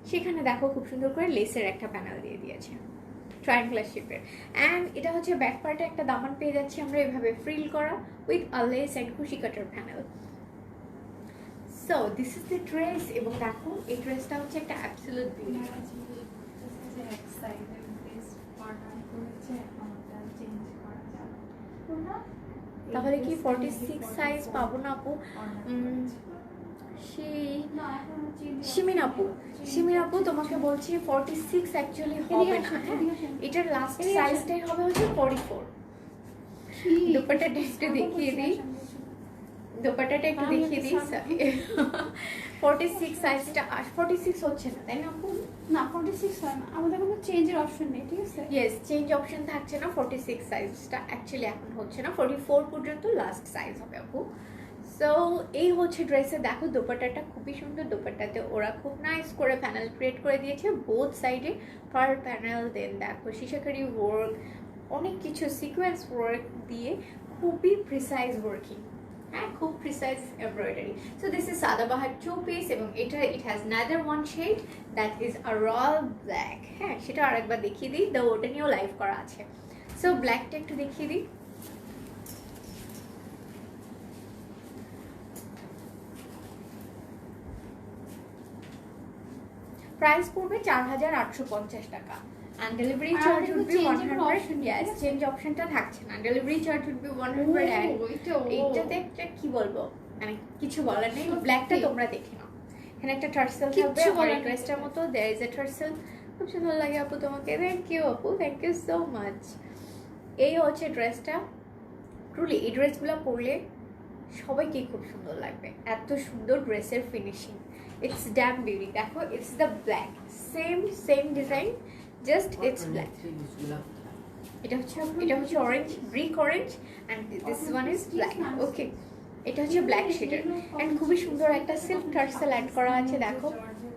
সেখানে দেখো খুব সুন্দর করে লেসের একটা প্যানেল দিয়ে দিয়েছে ট্রায়াঙ্গুলার শেপের। অ্যান্ড এটা হচ্ছে ব্যাক পার্টে একটা দামান পেয়ে যাচ্ছি আমরা এভাবে ফ্রিল করা উইথ আ লেস অ্যান্ড কুশি কাটার panel. So this is the dress. এবং দেখো এই ড্রেসটা হচ্ছে একটা অ্যাবসলিউট বিউটি। তাহলে কি 46 সাইজ পাবো না আপু? শিমিন আপু তোমাকে বলছি 46 অ্যাকচুয়ালি হবে না। হ্যাঁ, এটার লাস্ট সাইজটাই হবে হচ্ছে 44। দুপাট্টাটা একটু দেখিয়ে দিই, দুপাট্টাটা একটু দেখিয়ে দিই। 46 সাইজটা 46 হচ্ছে না, তাই না আপু? না 46 হয় না, আমাদের কোনো চেঞ্জের অপশন নেই, ঠিক আছে? ইয়েস, চেঞ্জ অপশন থাকছে না। 46 সাইজটা অ্যাকচুয়ালি এখন হচ্ছে না, 44 পর্যন্ত লাস্ট সাইজ হবে আপু। সো এই হচ্ছে ড্রেসে দেখো দোপাট্টাটা খুবই সুন্দর। দোপাট্টাতে ওরা খুব নাইস করে প্যানেল ক্রিয়েট করে দিয়েছে বোথ সাইডে, পার প্যানেল। দেন দেখো শিশাকারি ওয়ার্ক, অনেক কিছু সিকোয়েন্স ওয়ার্ক দিয়ে খুবই প্রিসাইজ ওয়ার্কিং। হ্যাঁ, খুব precise embroidery. So this is Sadabahar 2 piece, এবং এটা it has another one shade that is a royal black. হ্যাঁ, সেটা আরেকবার দেখিয়ে দিই, দ্য ওটা নিয়েও লাইভ করা আছে। সো ব্ল্যাকটা একটু দেখিয়ে দিই। প্রাইস পড়বে 4850 টাকা। And delivery charge would be 100. Yes, change optionটা থাকছে না। Delivery charge would be 100 and এইটাতে একটা কি বলবো, মানে কিছু বলার নেই। ব্ল্যাকটা তোমরা দেখে নাও, এখানে একটা টার্সেল থাকবে আমার ড্রেসটার মতো। there is a টার্সেল, খুব সুন্দর লাগে আপু তোমাকে। থ্যাংক ইউ আপু, থ্যাংক ইউ সো মাচ। এই হচ্ছে ড্রেসটা। ট্রুলি এই ড্রেসগুলো পরলে সবাইকে খুব সুন্দর লাগবে, এত সুন্দর ড্রেসের ফিনিশিং। It's damn beauty. দেখো it's the black, same design, just it's black. এটা হচ্ছে orange, brick orange, and this one is black. Okay, এটা হচ্ছে ব্ল্যাক শেডের, অ্যান্ড খুবই সুন্দর একটা সিল্ক টার্সেল অ্যাড করা আছে। দেখো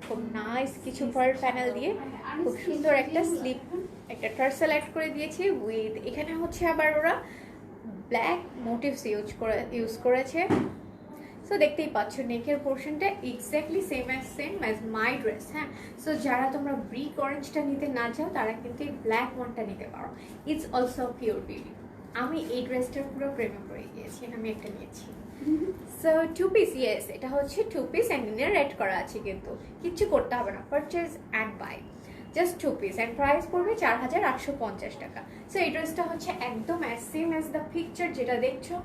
খুব নাইস কিছু পার প্যানেল দিয়ে খুব সুন্দর একটা স্লিপ, একটা টার্সেল অ্যাড করে দিয়েছে উইথ, এখানে হচ্ছে আবার ওরা ব্ল্যাক মোটিভস ইউজ করেছে। সো দেখতেই পাচ্ছ নেকের পোর্শনটা exactly same as my dress. হ্যাঁ, সো যারা তোমরা ব্রিক অরেঞ্জটা নিতে না চাও তারা কিন্তু এই ব্ল্যাক ওয়ানটা নিতে পারো। It's also pure beauty. আমি এই ড্রেসটার পুরো প্রেমে পড়ে গিয়েছি, আমি একটা নিয়েছি। সো 2 পিস, ইয়েস এটা হচ্ছে 2 পিস অ্যান্ড ইনার অ্যাড করা আছে, কিন্তু কিচ্ছু করতে হবে না, purchase and buy, just 2 piece, and price পড়বে 4850 টাকা। সো এই ড্রেসটা হচ্ছে একদম সেম অ্যাজ দ্য পিকচার যেটা দেখছো।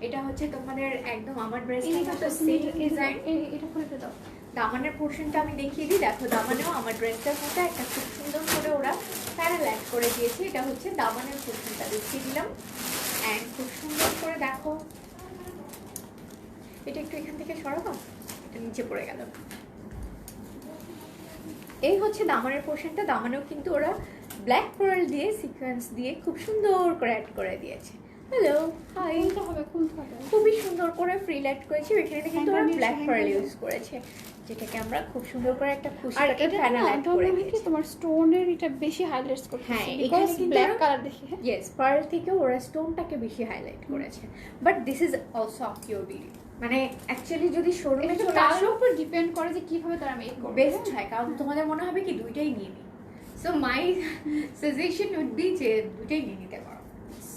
এটা হচ্ছে তোমাদের একদম আমার ড্রেসের মতো সেম ডিজাইন। এটা করে দাও। দামানের পোর্শনটা আমি দেখিয়ে দিই। দেখো দামানেও আমার ড্রেসটার মতো একটা খুব সুন্দর করে ওরা প্যানেল অ্যাড করে দিয়েছে। এটা হচ্ছে দামানের পোর্শনটা দেখিয়ে দিলাম, অ্যান্ড খুব সুন্দর করে দেখো। এটা একটু এখান থেকে সরাবো, এটা নিচে পড়ে গেল। এই হচ্ছে দামানের পোর্শনটা। দামানেও কিন্তু ওরা ব্ল্যাক পার্ল দিয়ে সিকোয়েন্স দিয়ে খুব সুন্দর করে অ্যাড করে দিয়েছে। হ্যালো, হাই, খুবই সুন্দর করে ফ্রিল অ্যাড করেছি। এখানে কিন্তু ওরা ব্ল্যাক পার্ল ইউজ করেছে, যেটাকে আমরা খুব সুন্দর করে একটা খুশি কাটার প্যানেল অ্যাড করে দিয়েছি। তোমার স্টোনের এটা বেশি হাইলাইটস করছে। হ্যাঁ, এখানে কিন্তু ব্ল্যাক কালার দেখি। ইয়েস, পার্ল থেকে ওরা স্টোনটাকে বেশি হাইলাইট করেছে, but this is also of pure beauty. মানে অ্যাকচুয়ালি যদি শোরুমে চলে আসো, উপর ডিপেন্ড করে যে কিভাবে তারা মেক করবে। বেস্ট হয়, কারণ তোমাদের মনে হবে কি দুইটাই নিয়ে নিই। So my suggestion would be যে দুইটাই নিয়ে নিতে পারো,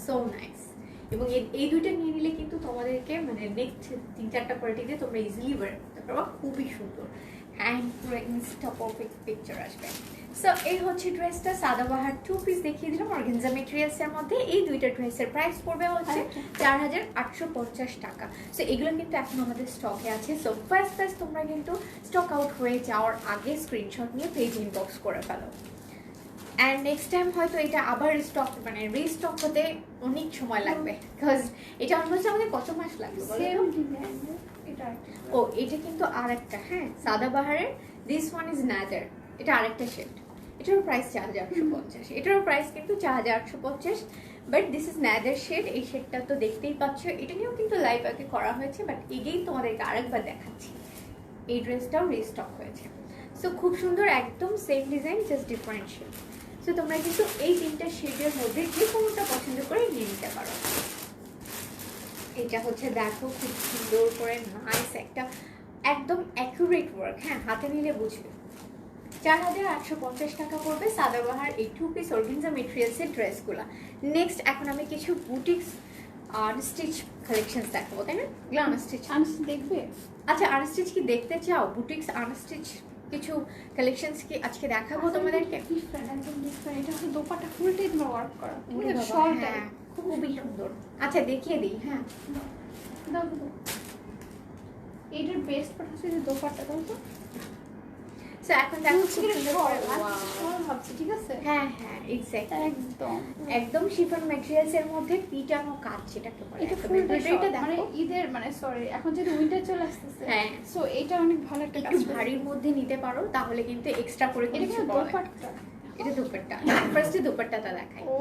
সো নাইস। এবং এই দুইটা নিয়ে নিলে কিন্তু তোমাদেরকে মানে নেক্সট 3-4টা পার্টিতে তোমরা ইজিলি ওয়্যার করতে পারো, খুবই সুন্দর অ্যান্ড পুরো ইনস্টা পারফেক্ট পিকচার আসবে। সো এই হচ্ছে ড্রেসটা, সাদাবাহার 2 পিস দেখিয়ে দিলাম অর্গানজা মেটেরিয়ালসের মধ্যে। এই দুইটা ড্রেসের প্রাইস পড়বে হচ্ছে 4850 টাকা। সো এগুলো কিন্তু এখন আমাদের স্টকে আছে। সো ফার্স্ট তোমরা কিন্তু স্টক আউট হয়ে যাওয়ার আগে স্ক্রিনশট নিয়ে পেজ ইনবক্স করে ফেলো। অ্যান্ড নেক্সট টাইম হয়তো এটা আবার স্টক মানে রিস্টক হতে অনেক সময় লাগবে, বিকজ এটা অলমোস্ট আমাদের কত মাস লাগবে বলো সেম তো? ডিজাইন এটা একটা ও এটা কিন্তু আরেকটা, হ্যাঁ সাদাবাহারের, দিস ওয়ান ইজ নাজার, এটা আরেকটা শেড। এটারও প্রাইস 4850, এটারও প্রাইস কিন্তু 4850, but this is Nazar shade. এই শেডটা তো দেখতেই পাচ্ছ, এটা নিয়েও কিন্তু লাইভ আগে করা হয়েছে, বাট এগেইন তোমাদেরকে আরেকবার দেখাচ্ছি। এই ড্রেসটাও রিস্টক হয়েছে। সো খুব সুন্দর, একদম same design, just different shade. So তোমরা কিন্তু এই তিনটা শেডের মধ্যে যে কোনোটা পছন্দ করে নিয়ে নিতে পারো। এটা হচ্ছে দেখো খুব সুন্দর করে নাইস একটা একদম অ্যাকুরেট ওয়ার্ক, হ্যাঁ হাতে নিলে বুঝবে। 4850 টাকা পড়বে সাদাবাহার এই 2 পিস অর্গানজা মেটেরিয়ালসের ড্রেসগুলো। নেক্সট এখন আমি কিছু বুটিক্স আনস্টিচ কালেকশনস দেখাবো, তাই না? এগুলো আনস্টিচ। দেখবে? আচ্ছা আনস্টিচ কি দেখতে চাও? বুটিক্স আনস্টিচ কিছু কালেকশনস কি আজকে দেখাবো তোমাদেরকে? ডিফারেন্ট, একদম ডিফারেন্ট। এটা হচ্ছে দোপাট্টা ফুলটাই তোমার ওয়ার্ক করা, ওরে বাবা, শর্ট হ্যাঁ, খুবই সুন্দর। আচ্ছা দেখিয়ে দিই, হ্যাঁ দাও দাও। এইটার বেস্ট পার্ট হচ্ছে যে দোপাট্টা, দাও তো। সো এখন দেখো খুব সুন্দর করে, wow। শর্ট ভাবছি, ঠিক আছে? হ্যাঁ হ্যাঁ এক্স্যাক্টলি, একদম একদম শিফন ম্যাটেরিয়ালস এর মধ্যে পিটানো কাজ, যেটাকে বলে। এটা একদম ফুলটা embroidery টা মানে দেখো, ঈদের মানে সরি এখন যেহেতু উইন্টার চলে আসতেছে, হ্যাঁ। সো এটা অনেক ভালো একটা একটু কাজ ভারীর মধ্যে নিতে পারো, তাহলে কিন্তু এক্সট্রা করে এটা কিছু কিন্তু পাওয়া যায়। দোপাট্টা। এটা দুপাট্টা, ফার্স্টে দুপাট্টাটা দেখাই। ও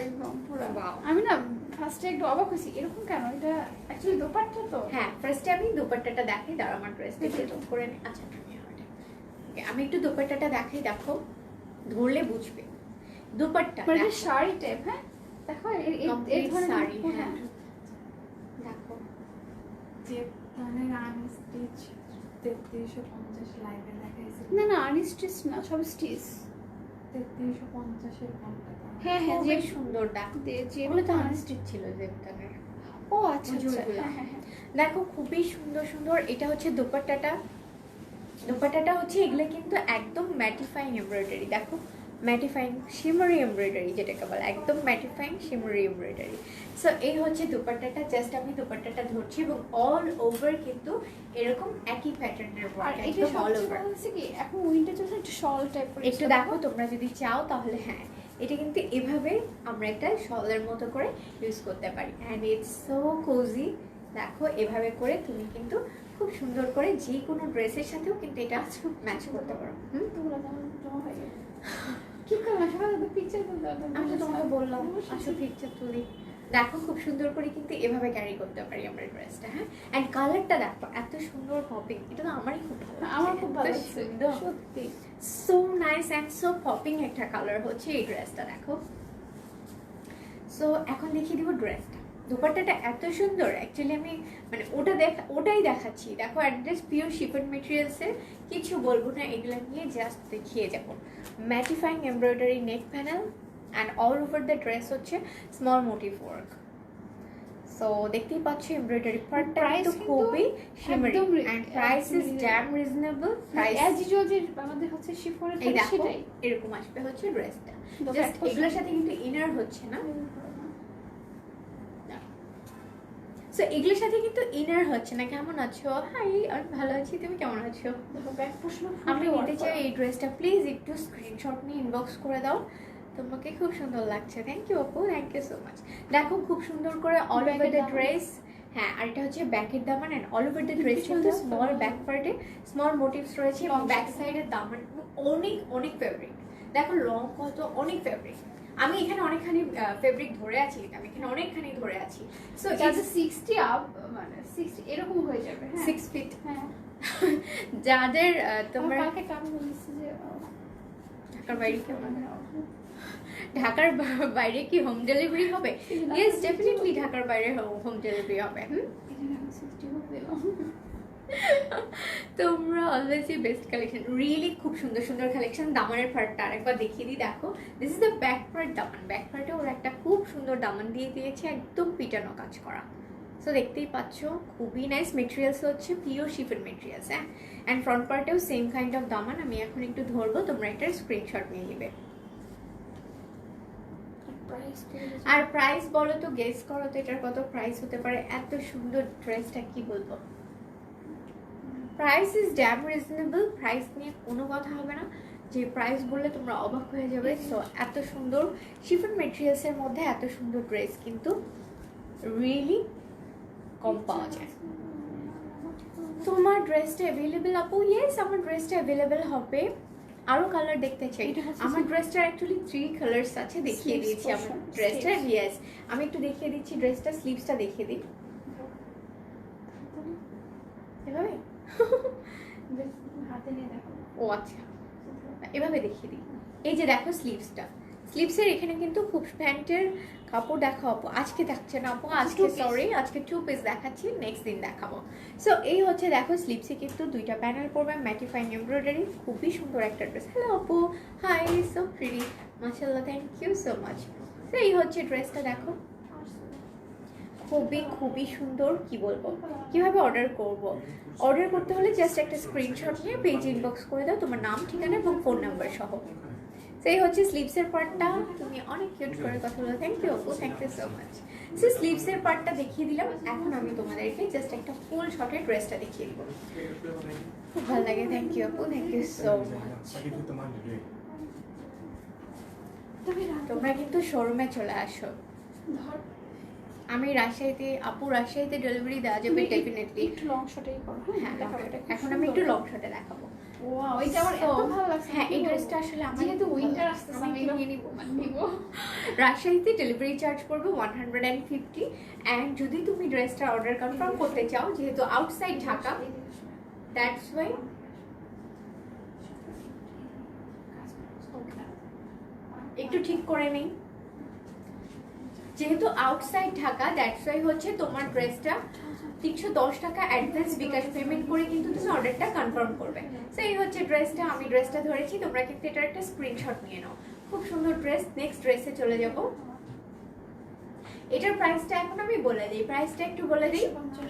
একদম পুরো Wow। আমি না ফার্স্টে একটু অবাক হয়েছি, এরকম কেন? এটা অ্যাকচুয়ালি দোপাট্টা তো। হ্যাঁ ফার্স্টে আমি দুপাট্টাটা দেখাই, দাঁড়া আমার ড্রেসটা দেখি একটু করে নে। আচ্ছা Okay, আমি একটু দুপাট্টাটা দেখাই, দেখো ধরলে বুঝবে দুপাট্টা। মানে এটা দেখো, শাড়ি টাইপ, হ্যাঁ দেখো এই complete ধরনের শাড়ি, হ্যাঁ হ্যাঁ দেখো যে ধরনের আনস্টিচ 3350 লাইভে দেখাইছে, না না আনস্টিচ না, সব স্টিচ। 3350 এর কোনটা? হ্যাঁ হ্যাঁ খুবই যে সুন্দর দেখো, যে এগুলো তো আনস্টিচ ছিল দেবতানের। ও আচ্ছা আচ্ছা ঝুলগুলো। হ্যাঁ হ্যাঁ হ্যাঁ দেখো খুবই সুন্দর সুন্দর। এটা হচ্ছে দোপাট্টাটা, দোপাট্টাটা হচ্ছে এগুলো কিন্তু একদম ম্যাটিফাইং এমব্রয়ডারি, দেখো ম্যাটিফাইং শিমারি এমব্রয়ডারি, যেটাকে বলে একদম ম্যাটিফাইং শিমারি এমব্রয়ডারি। সো এই হচ্ছে দোপাট্টাটা, জাস্ট আমি দোপাট্টাটা ধরছি এবং অল ওভার কিন্তু এরকম একই প্যাটার্নের আর ওয়ার্ক, এটা একদম অল সবচেয়ে ওভার। ভালো হচ্ছে কি এখন উইন্টার চলছে, একটু শল টাইপ একটু দেখো তোমরা যদি চাও তাহলে, হ্যাঁ এটা কিন্তু এভাবে আমরা একটা শলের মতো করে ইউজ করতে পারি, অ্যান্ড ইটস সো কোজি। দেখো এভাবে করে তুমি কিন্তু খুব সুন্দর করে যে কোনো ড্রেসের সাথেও কিন্তু এটা ম্যাচ করতে পারো। তোমরা জমা হয়ে গেছে কি করলাম সকালে তো পিকচার তুলতে হবে। আমি তো তোমাকে বললাম আসো পিকচার তুলি। দেখো খুব সুন্দর করে কিন্তু এভাবে ক্যারি করতে পারি আমরা ড্রেসটা, হ্যাঁ। অ্যান্ড কালারটা দেখো এত সুন্দর পপিং, এটা তো আমারই খুব ভালো লাগছে। আমার খুব ভালো এত লাগছে সুন্দর, সত্যি। So nice and so popping একটা কালার হচ্ছে এই ড্রেসটা, দেখো। সো এখন দেখিয়ে দিব ড্রেসটা। দুপাট্টাটা এত সুন্দর, অ্যাকচুয়ালি আমি মানে ওটাই দেখাচ্ছি। দেখো অ্যাড্রেস পিওর শিফন মেটেরিয়ালসের, কিছু বলবো না, এগুলো নিয়ে জাস্ট দেখিয়ে যাবো। Mattifying embroidery neck panel and all over the dress হচ্ছে স্মল মোটিভ ওয়ার্ক। সো দেখতেই পাচ্ছ এমব্রয়ডারি পার্টটা Price কিন্তু কিন্তু খুবই শিমারি একদম and price is dam reasonable. Price as usual যে আমাদের হচ্ছে শিফনের এই থাকে দেখো সেটাই। এরকম আসবে হচ্ছে ড্রেসটা, তো জাস্ট back এগুলোর সাথে কিন্তু ইনার হচ্ছে না। সো এগুলোর সাথে কিন্তু ইনার হচ্ছে না। কেমন আছো? হাই, আমি ভালো আছি, তুমি কেমন আছো? দেখো ব্যাক পোর্শন আমি নিতে চাই এই ড্রেসটা, প্লিজ একটু স্ক্রিনশট নিয়ে ইনবক্স করে দাও। তোমাকে খুব সুন্দর লাগছে, থ্যাংক ইউ আপু, থ্যাংক ইউ সো মাচ। দেখো খুব সুন্দর করে অল Back ওভার এর দ্য দামান। ড্রেস, হ্যাঁ আর এটা হচ্ছে ব্যাকের দামান and all over the dress কিন্তু স্মল ব্যাক পার্টে স্মল মোটিভস রয়েছে এবং Long ব্যাক side। সাইডের দামান অনেক অনেক ফেব্রিক। দেখো লং কত, অনেক ফেব্রিক। আমি এখানে অনেকখানি ফেব্রিক ধরে আছি, আমি এখানে অনেকখানি ধরে আছি। সো যাতে 60 আপ মানে 60 এরকম হয়ে যাবে, হ্যাঁ 6 ফিট হ্যাঁ। যাদের তোমরা তোমরা কালকে কাম বলেছে যে ঢাকার বাইরে কেমন, ঢাকার বাইরে কি হোম ডেলিভারি হবে? ইয়েস ডেফিনেটলি ঢাকার বাইরে হোম ডেলিভারি হবে। তোমরা অলওয়েজই বেস্ট কালেকশন, রিয়েলি খুব সুন্দর সুন্দর কালেকশন। দামানের পার্টটা আরেকবার দেখিয়ে দিই, দেখো this is the back part Daman. Back পার্টে ওরা একটা খুব সুন্দর দামান দিয়ে দিয়েছে, একদম পিটানো কাজ করা। সো দেখতেই পাচ্ছ খুবই নাইস। মেটেরিয়ালস হচ্ছে পিওর শিফন মেটেরিয়ালস, হ্যাঁ। অ্যান্ড ফ্রন্ট পার্টেও সেম কাইন্ড অফ দামান। আমি এখন একটু ধরবো, তোমরা এটার স্ক্রিনশট নিয়ে নেবে। আর প্রাইস বলো তো, গেস করো তো এটার কত প্রাইস হতে পারে? এত সুন্দর ড্রেসটা কি বলবো, price is dam reasonable, price নিয়ে কোনো কথা হবে না। যে প্রাইস বললে তোমরা অবাক হয়ে যাবে। সো এত সুন্দর শিফন মেটেরিয়ালসের মধ্যে এত সুন্দর ড্রেস কিন্তু রিয়েলি কম পাওয়া যায়। তোমার ড্রেসটা অ্যাভেলেবেল আপু? ইয়েস, আমার ড্রেসটা অ্যাভেলেবেল হবে। আরো কালার দেখতে চাই। এটা হচ্ছে আমার ড্রেসটার অ্যাকচুয়ালি 3 কালার্স আছে, দেখিয়ে Sleeves দিয়েছি আমার portion, ড্রেসটা। sleeves. ইয়েস, আমি একটু দেখিয়ে দিচ্ছি ড্রেসটা, স্লিভসটা দেখিয়ে দিই এভাবে। হাতে নিয়ে দেখো। ও আচ্ছা, এভাবে দেখিয়ে দিই। এই যে দেখো স্লিভসটা, স্লিভসের এখানে কিন্তু খুব প্যান্টের কাপড় দেখাও আপু, আজকে দেখছে না আপু, আজকে Two piece. সরি, আজকে 2 পিস দেখাচ্ছি, নেক্সট দিন দেখাবো। সো এই হচ্ছে দেখো স্লিভসে কিন্তু 2টা প্যানেল পড়বে, ম্যাটিফাইং এমব্রয়ডারি, খুবই সুন্দর একটা ড্রেস। হ্যালো আপু, হাই, সো প্রিটি, মাশাআল্লাহ, thank you so much. So এই হচ্ছে ড্রেসটা দেখো, খুবই খুবই সুন্দর। কি বলবো, কিভাবে অর্ডার করব? অর্ডার করতে হলে জাস্ট একটা স্ক্রিনশট নিয়ে পেজ ইনবক্স করে দাও তোমার নাম, ঠিকানা এবং ফোন নাম্বার সহ। সেই হচ্ছে স্লিভসের পার্টটা, তুমি অনেক কিউট করে কথা বলো, থ্যাংক ইউ আপু, thank you so much. So স্লিভসের পার্টটা দেখিয়ে দিলাম, এখন আমি তোমাদেরকে জাস্ট একটা ফুল শর্টের ড্রেসটা দেখিয়ে দিব। খুব ভালো লাগে, থ্যাংক ইউ আপু, থ্যাংক ইউ সো মাচ। তোমরা কিন্তু শোরুমে চলে আসো। ধর আমি রাজশাহীতে, আপু রাজশাহীতে ডেলিভারি দেওয়া যাবে ডেফিনেটলি। একটু লং শটেই করো। হ্যাঁ, দেখাবো এটা। এখন আমি একটু লং শটে দেখাবো। ওয়াও, এটা আমার এত So, ভালো লাগছে। হ্যাঁ, কি এই বলবো? ড্রেসটা আসলে আমার যেহেতু খুব ভালো উইন্টার লাগছে, আসতেছে, আমি আমি একটু নিয়ে নিব, মানে নিব। রাজশাহীতে ডেলিভারি চার্জ পড়বে 150 অ্যান্ড যদি তুমি ড্রেসটা অর্ডার কনফার্ম করতে চাও, যেহেতু আউটসাইড ঢাকা, দ্যাটস ওয়াই একটু ঠিক করে নেই, যেহেতু আউটসাইড ঢাকা, দ্যাটস ওয়াই হচ্ছে তোমার ড্রেসটা 310 টাকা অ্যাডভান্স বিকাশ পেমেন্ট করে কিন্তু তুমি অর্ডারটা কনফার্ম করবে। তো এই হচ্ছে ড্রেসটা, আমি ড্রেসটা ধরেছি, তোমরা কিন্তু এটার একটা স্ক্রিনশট নিয়ে নাও। খুব সুন্দর ড্রেস। নেক্সট ড্রেসে চলে যাব। এটার প্রাইসটা এখন আমি বলে দিই, প্রাইসটা একটু বলে দিই।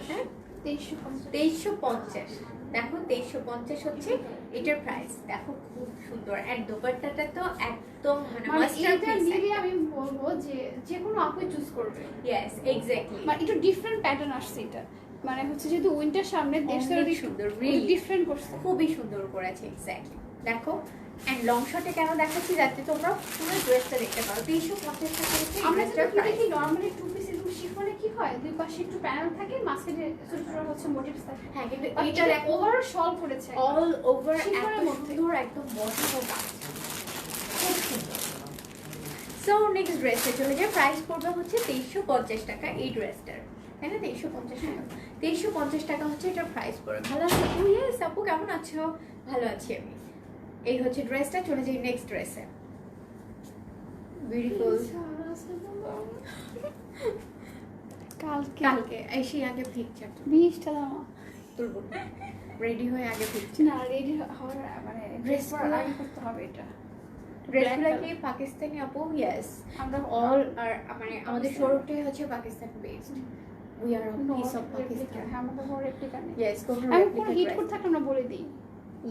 হ্যাঁ, 2350। দেখো 2350 হচ্ছে এটার প্রাইস। দেখো খুব সুন্দর, এন্ড দোপাট্টাটা তো একদম মানে মানে এটা মাস্টারপিস। নিলে আমি বলবো যে যে কোনো আপু চুজ করবে। Yes, exactly. মানে একটু ডিফারেন্ট প্যাটার্ন আসছে এটা, মানে হচ্ছে যেহেতু উইন্টার সামনে, দেশটা অনেক সুন্দর, really। ডিফারেন্ট করছে। খুবই সুন্দর করেছে, এক্স্যাক্টলি। দেখো, এন্ড লং শটে কেন দেখাচ্ছি, যাতে তোমরা পুরো ড্রেসটা দেখতে পারো। 2350 টাকা হচ্ছে আমরা এই যেটা ড্রেসটার প্রাইস। দেখি নরমালি টু পিস এবং শিফনে কি হয়, দুই পাশে একটু প্যানেল থাকে, মাঝখানে ছোট ছোট হচ্ছে মোটিভস থাকে। হ্যাঁ, কিন্তু এটা এটা দেখো ওভারঅল শল করেছে অল ওভার এত শিফনের মধ্যে। সুন্দর, একদম বসানো কাজ, খুব সুন্দর। সো নেক্সট ড্রেসে চলে যায়। প্রাইস পড়বে হচ্ছে 2350 টাকা এই ড্রেসটার, তাই না? 2350 টাকা, 2350 টাকা হচ্ছে এটার প্রাইস পড়বে। ভালো আছো আপু? ইয়েস আপু, কেমন আছো? ভালো আছি আমি। এই হচ্ছে ড্রেসটা। চলে যাই নেক্সট ড্রেসে। বিউটিফুল। কালকে কালকে এসে আগে পিকচার 20টা দামা তুলবো, রেডি হয়ে আগে পিকচার। না, রেডি হওয়ার মানে Dress ড্রেস পরা আগে করতে হবে এটা। ড্রেসগুলো কি পাকিস্তানি আপু? ইয়েস, আমরা অল আর মানে আমাদের শোরুমটাই হচ্ছে Pakistan based. We are of piece of Pakistan. হ্যাঁ, আমাদের কোনো রেপ্লিকা নেই। ইয়েস, কোনো আমি কোনো হিট করতে থাকলে আমরা বলে দিই।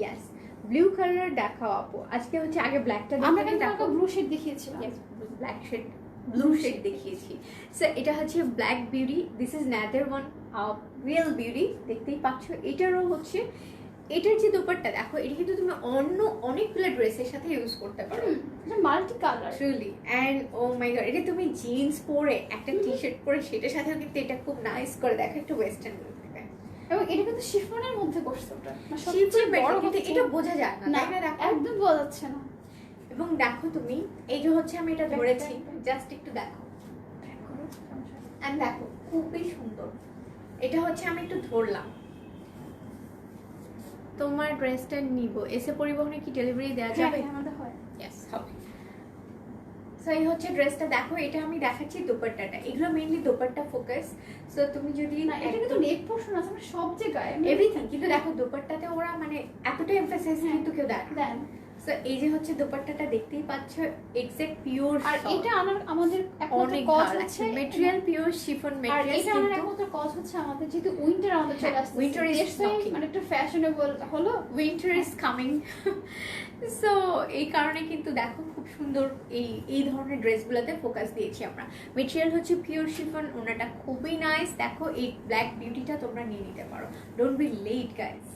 ইয়েস, ব্লু কালার দেখাও আপু। আজকে হচ্ছে আগে ব্ল্যাকটা আমরা দেখাই, কিন্তু দেখো ব্লু শেড দেখিয়েছিলাম। Yes, black shade, blue shade দেখিয়েছি। সো এটা হচ্ছে black beauty, this is another one real beauty. দেখতেই পাচ্ছ, এটারও হচ্ছে, এটার যে দোপাট্টা দেখো, এটা কিন্তু তুমি অন্য অনেকগুলো ড্রেসের সাথে ইউজ করতে পারো, এটা multi colour. Truly. And oh my god, এটা তুমি জিন্স পরে একটা টি শার্ট পরে সেটার সাথেও কিন্তু এটা খুব নাইস করে দেখো, একটু ওয়েস্টার্ন লুক দেবে। এবং এটা কিন্তু শিফনের মধ্যে করছে ওটা। মানে শিল্পের সবচেয়ে বড় কিন্তু কথা এটা বোঝা যায় না, না, তাই না? দেখো, একদম বোঝা যাচ্ছে না। এবং দেখো তুমি, এই যে হচ্ছে আমি এটা ধরেছি, জাস্ট একটু দেখো, এন্ড দেখো খুবই সুন্দর। এটা হচ্ছে আমি একটু ধরলাম। তোমার ড্রেসটা নিব, এসে পরিবহনে কি ডেলিভারি দেওয়া হ্যাঁ, যাবে? হ্যাঁ, আমাদের হয়। ইয়েস, হবে। সো এই হচ্ছে ড্রেসটা। দেখো, এটা আমি দেখাচ্ছি দোপাট্টাটা, এগুলো মেইনলি দোপাট্টা ফোকাস। সো তুমি যদি না, এটা কিন্তু নেক পোর্শন আছে, মানে সব জায়গায় এভরিথিং, কিন্তু দেখো দোপাট্টাতে ওরা মানে এতটা এমফাসাইজ হ্যাঁ। কিন্তু কেউ দেয় না। দেন। সো এই যে হচ্ছে দোপাট্টাটা দেখতেই পাচ্ছ, এক্সাক্ট পিওর। আর এটা আমাদের একমাত্র অনেক কজ ভালো হচ্ছে লাগছে, মেটেরিয়াল পিওর শিফন আর মেটেরিয়াল। এটা আমাদের একমাত্র কজ হচ্ছে আমাদের যেহেতু উইন্টার আমাদের চলে হ্যাঁ, আসছে, winter is knocking. মানে একটা ফ্যাশনেবল হলো। Winter is coming. সো এই কারণে কিন্তু দেখো খুব সুন্দর এই ধরনের ড্রেসগুলোতে ফোকাস দিয়েছি আমরা। মেটেরিয়াল হচ্ছে পিওর শিফন, ওনাটা খুবই নাইস। দেখো এই ব্ল্যাক বিউটিটা তোমরা নিয়ে নিতে পারো, ডোন্ট বি লেট গাইস।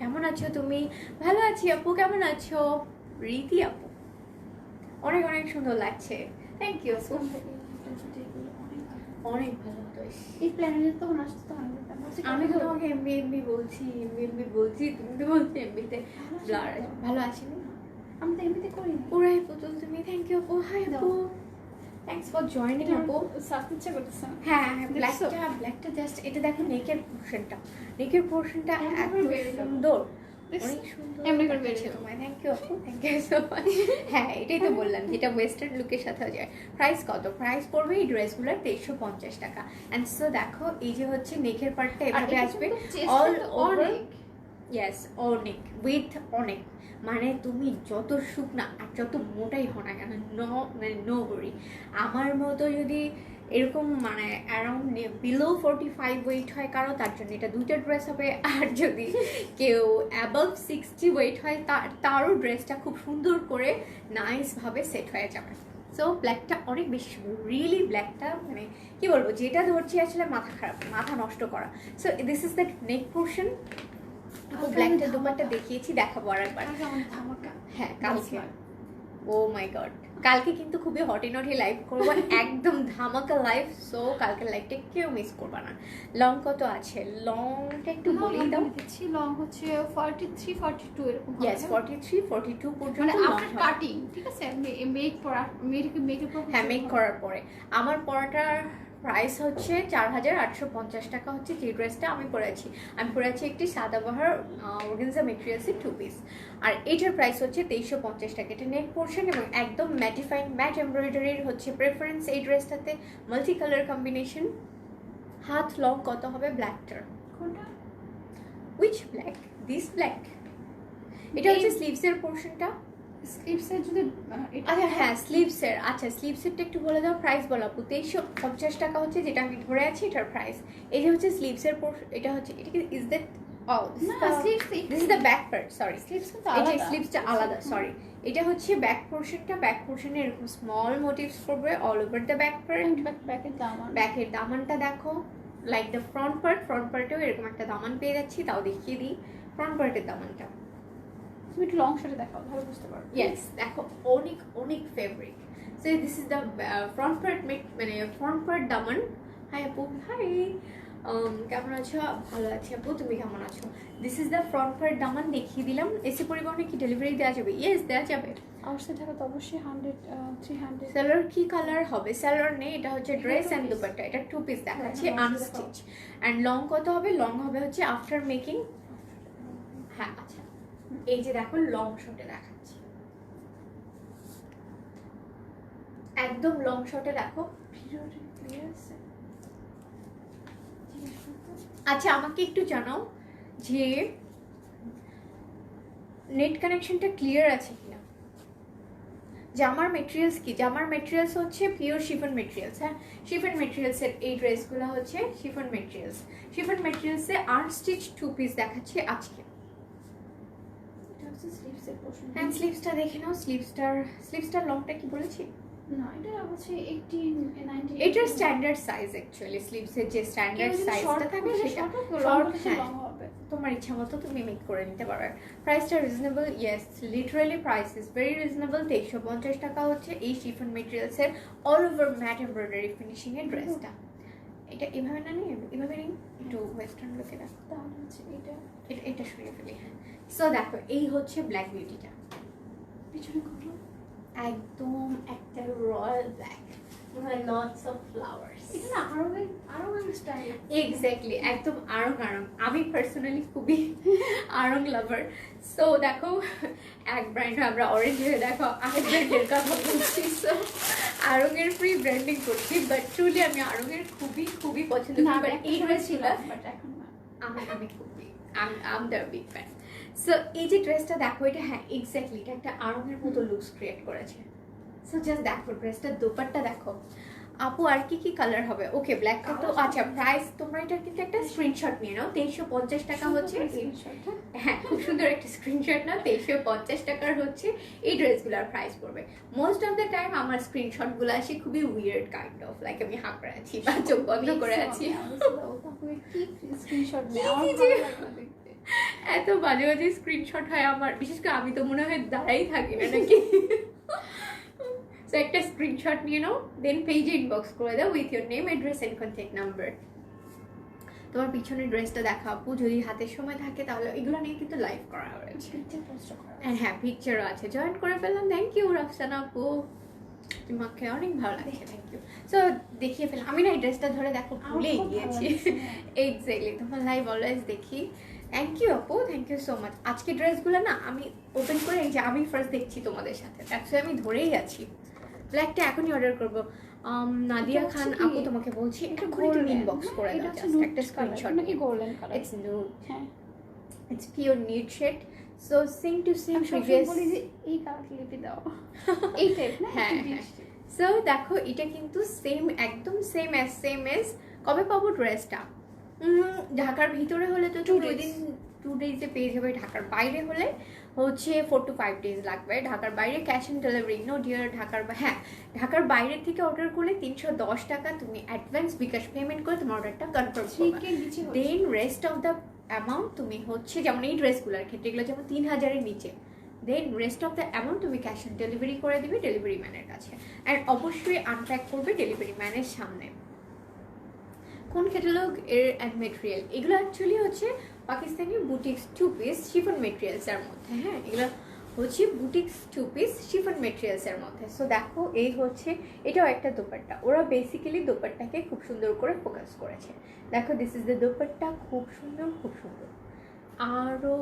কেমন আছো তুমি? ভালো আছি আপু, কেমন আছো? রীতি আপু, অনেক অনেক সুন্দর লাগছে, থ্যাংক ইউ আপু। অনেক ভালো হতো। এই প্ল্যানেটে তখন আসতো তখন আমি তো তোমাকে এমবি বলছি, এমবি বলছি, তুমি তো বলছো এমবিতে ব্লার। ভালো আছিনি? আমি তো এমনিতে করি না। পুরাই পুতুল তুমি, থ্যাংক ইউ আপু। হাই আপু, থ্যাঙ্কস ফর জয়েনিং আপু। সাথে ইচ্ছা করতেছে না। হ্যাঁ দেখছো? ব্ল্যাকটা জাস্ট এটা দেখো, নেকের পোর্শনটা এমনি এত করে বের করো। সুন্দর, দেখছো? অনেক সুন্দর এমনি করে বের দেখাচ্ছে করো। তোমায়, থ্যাংক ইউ আপু, থ্যাংক ইউ সো মাচ। হ্যাঁ এটাই তো বললাম, যেটা ওয়েস্টার্ন লুকের সাথে যায়। প্রাইস কত? প্রাইস পড়বে এই ড্রেসগুলোর 2350 টাকা। অ্যান্ড সো দেখো, এই যে হচ্ছে নেকের পার্টটা এভাবে আসবে অল ওভার। ইয়েস, অনেক উইথ অনেক, মানে তুমি যত শুকনা আর যত মোটাই হও না কেন, নো ওয়ারি। আমার মতো যদি এরকম মানে অ্যারাউন্ড বিলো 45 ওয়েট হয় কারো, তার জন্য এটা দুইটা ড্রেস হবে। আর যদি কেউ অ্যাবাভ 60 ওয়েট হয় তারও ড্রেসটা খুব সুন্দর করে নাইসভাবে সেট হয়ে যাবে। সো ব্ল্যাকটা অনেক বেশি সুন্দর, রিয়েলি ব্ল্যাকটা মানে কি বলবো, যেটা ধরছি আসলে মাথা খারাপ, মাথা নষ্ট করা। So this is that neck portion. ব্ল্যাকটা দুপাট্টা দেখিয়েছি, দেখাবো আর একবার। হ্যাঁ কালকে, ও মাই গড, কালকে কিন্তু খুবই হটি নটি লাইভ করবো, একদম ধামাকা লাইভ। সো কালকের লাইভটা কেউ মিস করবা না। লং কত আছে? লংটা একটু বলেই দাও। দিচ্ছি লং হচ্ছে 43 42 এরকম হবে। ইয়েস 43 42 পর্যন্ত মানে long আফটার হবে। কাটিং, ঠিক আছে? মেক করা মেকের হ্যাঁ মেক করার পরে। আমার পরাটার প্রাইস হচ্ছে 4850 টাকা হচ্ছে যে ড্রেসটা আমি পরেছি। আমি পরেছি একটি সাদাবাহার অর্গানজা মেটেরিয়ালসের 2 পিস, আর এটার প্রাইস হচ্ছে 2350 টাকা। এটা নেক পোর্শন এবং একদম ম্যাটিফাইং ম্যাট এমব্রয়ডারির হচ্ছে প্রেফারেন্স এই ড্রেসটাতে, মাল্টি কালার কম্বিনেশন। হাত লং কত হবে ব্ল্যাকটার? কোনটা? Which black? This black. এটা হচ্ছে স্লিভসের পোর্শনটা। স্লিভসে যদি এটা আচ্ছা হ্যাঁ স্লিভসের, আচ্ছা স্লিভসেরটা একটু বলে দাও, প্রাইস বলো আপু। 2350 টাকা হচ্ছে যেটা আমি ধরে আছি এটার প্রাইস। এই যে হচ্ছে স্লিভসের পোর্শন, এটা হচ্ছে, এটা কি ইজ দ্যাট? না sleeves this is the back part, sorry sleeves কিন্তু এই যে আলাদা। স্লিভসটা আলাদা, সরি। এটা হচ্ছে ব্যাক পোর্শনটা, ব্যাক পোর্শনে এরকম স্মল মোটিভস করবে all over the back part. ব্যাকের দামান। ব্যাকের দামানটা দেখো, লাইক দ্য ফ্রন্ট পার্টেও এরকম একটা দামান পেয়ে যাচ্ছি, তাও দেখিয়ে দিই ফ্রন্ট পার্টের দামানটা। তুমি একটু লং শটে দেখাও, তাহলে বুঝতে পারবে। ইয়েস দেখো, অনেক অনেক fabric. So this is the front part, মানে ফ্রন্ট পার্ট দামান। হাই আপু, হাই, কেমন আছো? ভালো আছি আপু, তুমি কেমন আছো? This is the front part দামান, দেখিয়ে দিলাম। এসি পরিবহনে কি ডেলিভারি দেওয়া যাবে? ইয়েস দেওয়া যাবে। আমার সাথে থাকা তো অবশ্যই 100 300। স্যালোর কি কালার হবে? স্যালোর নেই, এটা হচ্ছে ড্রেস অ্যান্ড দুপাট্টা। এটা 2 পিস দেখাচ্ছি আনস্টিচ। অ্যান্ড লং কত হবে? লং হবে হচ্ছে আফটার মেকিং। হ্যাঁ আচ্ছা, এই যে দেখো লং শটে দেখাচ্ছি, একদম লং শটে দেখো। আচ্ছা আমাকে একটু জানাও যে নেট কানেকশনটা ক্লিয়ার আছে কিনা। জামার মেটেরিয়ালস কি? জামার মেটেরিয়ালস হচ্ছে পিওর শিফন মেটেরিয়ালস। হ্যাঁ শিফন মেটেরিয়ালসের এই ড্রেসগুলো হচ্ছে শিফন মেটেরিয়ালস। শিফন মেটেরিয়ালসে আনস্টিচ 2 পিস দেখাচ্ছি আজকে। এটা হচ্ছে স্লিভসের পোর্শন। হ্যাঁ স্লিভসটা দেখে নাও। স্লিভসটার লংটা কি বলেছি? না এটা হচ্ছে 18 19। এটার স্ট্যান্ডার্ড সাইজ অ্যাকচুয়ালি, স্লিভসের যে স্ট্যান্ডার্ড সাইজটা থাকে সেটা শর্ট। হ্যাঁ লং হবে। তোমার ইচ্ছা মতো তুমি মেক করে নিতে পারো। প্রাইসটা reasonable, yes literally price is very reasonable. 2350 টাকা হচ্ছে এই শিফন মেটেরিয়ালসের all over matte embroidery finishing এর ড্রেসটা। এটা এভাবে না নিয়ে এভাবে নিই, একটু ওয়েস্টার্ন লুকে দেখো, তাহলে হচ্ছে এটা সরিয়ে ফেলি। হ্যাঁ সো দেখো এই হচ্ছে ব্ল্যাক বিউটিটা, পিছনে কত? একদম একটা royal black, lots of flowers. এটা না আরো স্টাইল। এক্স্যাক্টলি, একদম আড়ং। আমি পার্সোনালি খুবই আড়ং লাভার। সো দেখো এক ব্র্যান্ড আমরা অরেঞ্জ হয়ে দেখো আরেক ব্র্যান্ডের কথা বলছি। সো আড়ংয়ের ফ্রি ব্র্যান্ডিং করছি, বাট ট্রুলি আমি আড়ংয়ের খুবই খুবই পছন্দ করি। বাট এই ড্রেসগুলো বাট এখন না। আমি খুবই আম দ্য বিগ ফ্যান। সো এই যে ড্রেসটা দেখো, এটা হ্যাঁ এক্স্যাক্টলি এটা একটা আড়ংয়ের মতো লুকস ক্রিয়েট করেছে। সো জাস্ট দেখো ড্রেসটার দোপাট্টা দেখো। আপু আর কি কি কালার হবে? ওকে ব্ল্যাক তো আচ্ছা। প্রাইস তোমরা এটা কিন্তু একটা স্ক্রিনশট নিয়ে নাও। 2350 টাকা হচ্ছে। হ্যাঁ খুব সুন্দর একটা স্ক্রিনশট নাও। 2350 টাকার হচ্ছে এই ড্রেসগুলোর প্রাইস পড়বে। মোস্ট অফ দ্য টাইম আমার স্ক্রিনশটগুলো আসে খুবই উইয়ার্ড কাইন্ড অফ, লাইক আমি হাঁ করে আছি বা চোখ বন্ধ করে আছি। কি স্ক্রিনশট নেওয়া? কি যে- এত বাজে বাজে স্ক্রিনশট হয় আমার, বিশেষ করে আমি তো মনে হয় দাঁড়াই থাকি না নাকি। সো একটা স্ক্রিনশট নিয়ে নাও, দেন পেজে ইনবক্স করে দাও with your name, address and contact number. তোমার পিছনের ড্রেসটা দেখা আপু, যদি হাতের সময় থাকে তাহলে এগুলো নিয়ে কিন্তু লাইভ করা হয়েছে। অ্যান্ড হ্যাঁ, পিকচারও আছে, জয়েন করে ফেললাম। থ্যাংক ইউ রাফসানা আপু, তোমাকে অনেক ভালো লাগছে, থ্যাংক ইউ। সো দেখিয়ে ফেললাম, আমি না এই ড্রেসটা ধরে দেখো ভুলেই গিয়েছি। এক্স্যাক্টলি, তোমার লাইভ অলওয়েজ দেখি। থ্যাংক ইউ আপু, থ্যাংক ইউ সো মাচ। আজকে ড্রেসগুলো না আমি ওপেন করে এই যে আমি ফার্স্ট দেখছি তোমাদের সাথে, অ্যাকচুয়ালি আমি ধরেই আছি। ব্ল্যাকটা এখনই অর্ডার করবো। নাদিয়া খান আপু, তোমাকে বলছি একটা করে তুমি ইনবক্স করে দাও, জাস্ট একটা স্ক্রিনশট নাকি গোল্ডেন কালার? ইটস নুড, হ্যাঁ, it's pure nude shade. So sing to sing আমি সবসময় প্রিভিয়াস, বলি যে এই কালারটা লিপে দাও, এই টাইপ না? হ্যাঁ হ্যাঁ। সো দেখো এটা কিন্তু সেম, একদম সেম এস কবে পাবো ড্রেসটা? ঢাকার ভিতরে হলে তো 2 ডেজে পেয়ে যাবে, ঢাকার বাইরে হলে হচ্ছে 4 to 5 days লাগবে। ঢাকার বাইরে cash on delivery no dear. হ্যাঁ, ঢাকার বাইরে থেকে অর্ডার করলে 310 টাকা তুমি অ্যাডভান্স বিকাশ পেমেন্ট করে তোমার অর্ডারটা কনফার্ম করবে। দেন রেস্ট অফ দ্য অ্যামাউন্ট তুমি হচ্ছে, যেমন এই ড্রেসগুলোর ক্ষেত্রে এগুলো যেমন 3000-এর নিচে, দেন রেস্ট অফ দ্য অ্যামাউন্ট তুমি ক্যাশ অন ডেলিভারি করে দিবে ডেলিভারি ম্যানের কাছে। অ্যান্ড অবশ্যই আনপ্যাক করবে ডেলিভারি ম্যানের সামনে। কোন ক্যাটালগ এর অ্যান্ড মেটেরিয়াল? এগুলো অ্যাকচুয়ালি হচ্ছে পাকিস্তানি বুটিক্স 2 পিস শিফন মেটেরিয়ালসের মধ্যে। হ্যাঁ, এগুলো হচ্ছে বুটিক্স 2 পিস শিফন মেটেরিয়ালসের মধ্যে। সো দেখো এই হচ্ছে, এটাও একটা দোপাট্টা। ওরা বেসিক্যালি দোপাট্টাকে খুব সুন্দর করে ফোকাস করেছে। দেখো দিস ইজ দ্য দোপাট্টা, খুব সুন্দর খুব সুন্দর। আরও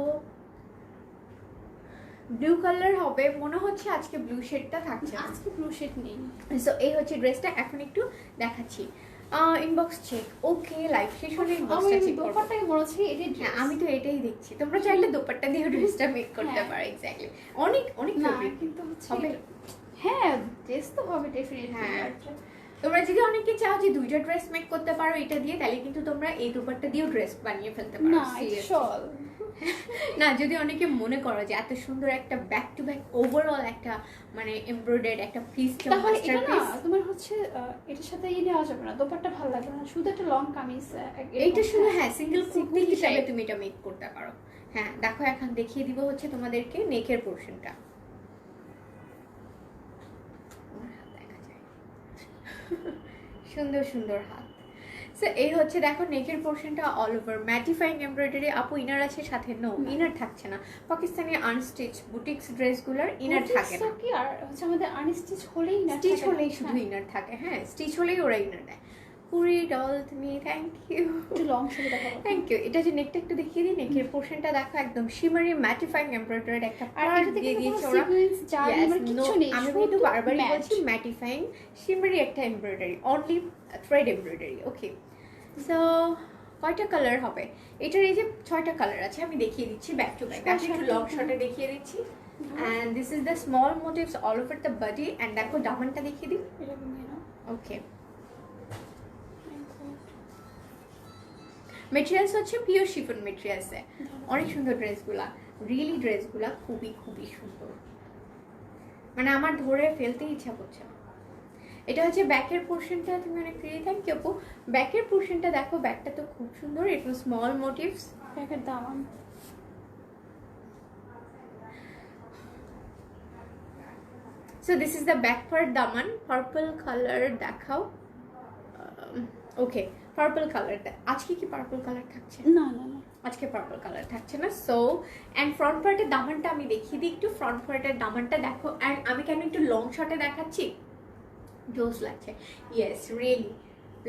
ব্লু কালার হবে মনে হচ্ছে, আজকে ব্লু শেডটা থাকছে, আজকে ব্লু শেড নেই। সো এই হচ্ছে ড্রেসটা, এখন একটু দেখাচ্ছি। ইনবক্স চেক, ওকে লাইভ শেষ হলে ইনবক্সটা চেক করব। দোপাট্টাকে মনে হচ্ছে এটাই হ্যাঁ, আমি তো এটাই দেখছি। তোমরা চাইলে দোপাট্টা দিয়ে ড্রেসটা মেক করতে পারো। এক্স্যাক্টলি, অনেক অনেক না, ফেব্রিক কিন্তু হচ্ছে হবে। হ্যাঁ, ড্রেস তো হবে ডেফিনেটলি। হ্যাঁ, তোমরা যদি অনেকে চাও যে দুইটা ড্রেস মেক করতে পারো এটা দিয়ে, তাহলে কিন্তু তোমরা এই দোপাট্টা দিয়েও ড্রেস বানিয়ে ফেলতে পারো। না, শল না, যদি অনেকে মনে করো যে এত সুন্দর একটা ব্যাক টু ব্যাক ওভারঅল একটা মানে এমব্রয়ডারি একটা পিস, তাহলে এটা না তোমার হচ্ছে এটার সাথে নেওয়া যাবে না, দোপাট্টা ভালো লাগবে না, শুধু একটা লং কামিজ এইটা শুধু হ্যাঁ সিঙ্গেল কুর্তি হিসাবে তুমি এটা মেক করতে পারো। হ্যাঁ দেখো, এখন দেখিয়ে দিব হচ্ছে তোমাদেরকে নেকের পোর্শনটা। সুন্দর সুন্দর হাত। সো এই হচ্ছে দেখো নেকের পোর্শনটা অল ওভার ম্যাটিফাইং এমব্রয়ডারি। আপু ইনার আছে সাথে? নো, ইনার থাকছে না। পাকিস্তানি আনস্টিচ বুটিক্স ড্রেসগুলোর ইনার থাকে না। কি আর হচ্ছে আমাদের আনস্টিচ হলেই না, স্টিচ হলেই শুধু ইনার থাকে। হ্যাঁ, স্টিচ হলেই ওরা ইনার দেয়। পুরি ডল তুমি, থ্যাংক ইউ। একটু লং শুরু দেখাবো। Thank you. এটা যে নেকটা একটু দেখিয়ে দিই, নেকের পোর্শনটা দেখো একদম শিমারি ম্যাটিফাইং এমব্রয়ডারি একটা পার্ট দিয়ে দিয়েছে ওরা। আমি কিন্তু বারবারই বলছি ম্যাটিফাইং শিমারি একটা এমব্রয়ডারি, অনলি থ্রেড এমব্রয়ডারি। ওকে, সো কয়টা কালার হবে এটার? এই যে 6টা কালার আছে, আমি দেখিয়ে দিচ্ছি ব্যাক টু ব্যাক। আমি একটু লং শটে দেখিয়ে দিচ্ছি। And this is the small motives all over the body. And দেখো দামানটা দেখিয়ে দিই। ওকে, মেটেরিয়ালস হচ্ছে পিওর শিফন মেটেরিয়ালসে। অনেক সুন্দর ড্রেসগুলা, রিয়েলি ড্রেসগুলা খুবই খুবই সুন্দর, মানে আমার ধরে ফেলতে ইচ্ছা করছে। এটা হচ্ছে ব্যাকের পোর্শনটা, তুমি অনেক প্রিয়। থ্যাংক ইউ আপু। ব্যাকের পোর্শনটা দেখো, ব্যাকটা তো খুব সুন্দর, একটু স্মল মোটিভস। ব্যাকের দামান, so this is the back part দামান। পার্পল কালার দেখাও। ওকে, পার্পল কালারটা আজকে কি পার্পল কালার থাকছে? না না না, আজকে পার্পল কালার থাকছে না। সো অ্যান্ড ফ্রন্ট পার্টের দামানটা আমি দেখিয়ে দিই একটু। ফ্রন্ট পার্টের দামানটা দেখো। অ্যান্ড আমি কেন একটু লং শটে দেখাচ্ছি, জোস লাগছে। ইয়েস রিয়েলি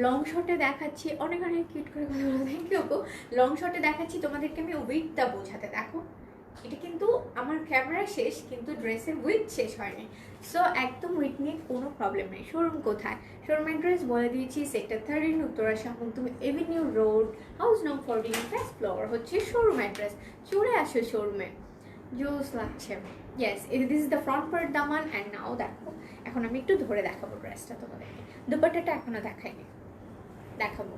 লং শটে দেখাচ্ছি, অনেক অনেক কিউট করে কথা বলো। থ্যাংক ইউ আপু। লং শটে দেখাচ্ছি তোমাদেরকে আমি উইথটা বোঝাতে। দেখো এটা কিন্তু আমার ক্যামেরা শেষ, কিন্তু ড্রেসের উইথ শেষ হয়নি। সো একদম উইথ নিয়ে কোনো প্রবলেম নেই। শোরুম কোথায়? শোরুম অ্যাড্রেস বলে দিয়েছি, sector 13 Uttara Shahmakhdum avenue road, house নং 14, ফার্স্ট ফ্লোর হচ্ছে শোরুম অ্যাড্রেস। চলে আসো শোরুমে, জোস লাগছে। Yes, this is the front part দামান। অ্যান্ড নাও দেখো, এখন আমি একটু ধরে দেখাবো ড্রেসটা তোমাদেরকে। দুপাট্টাটা এখনো দেখাইনি, দেখাবো।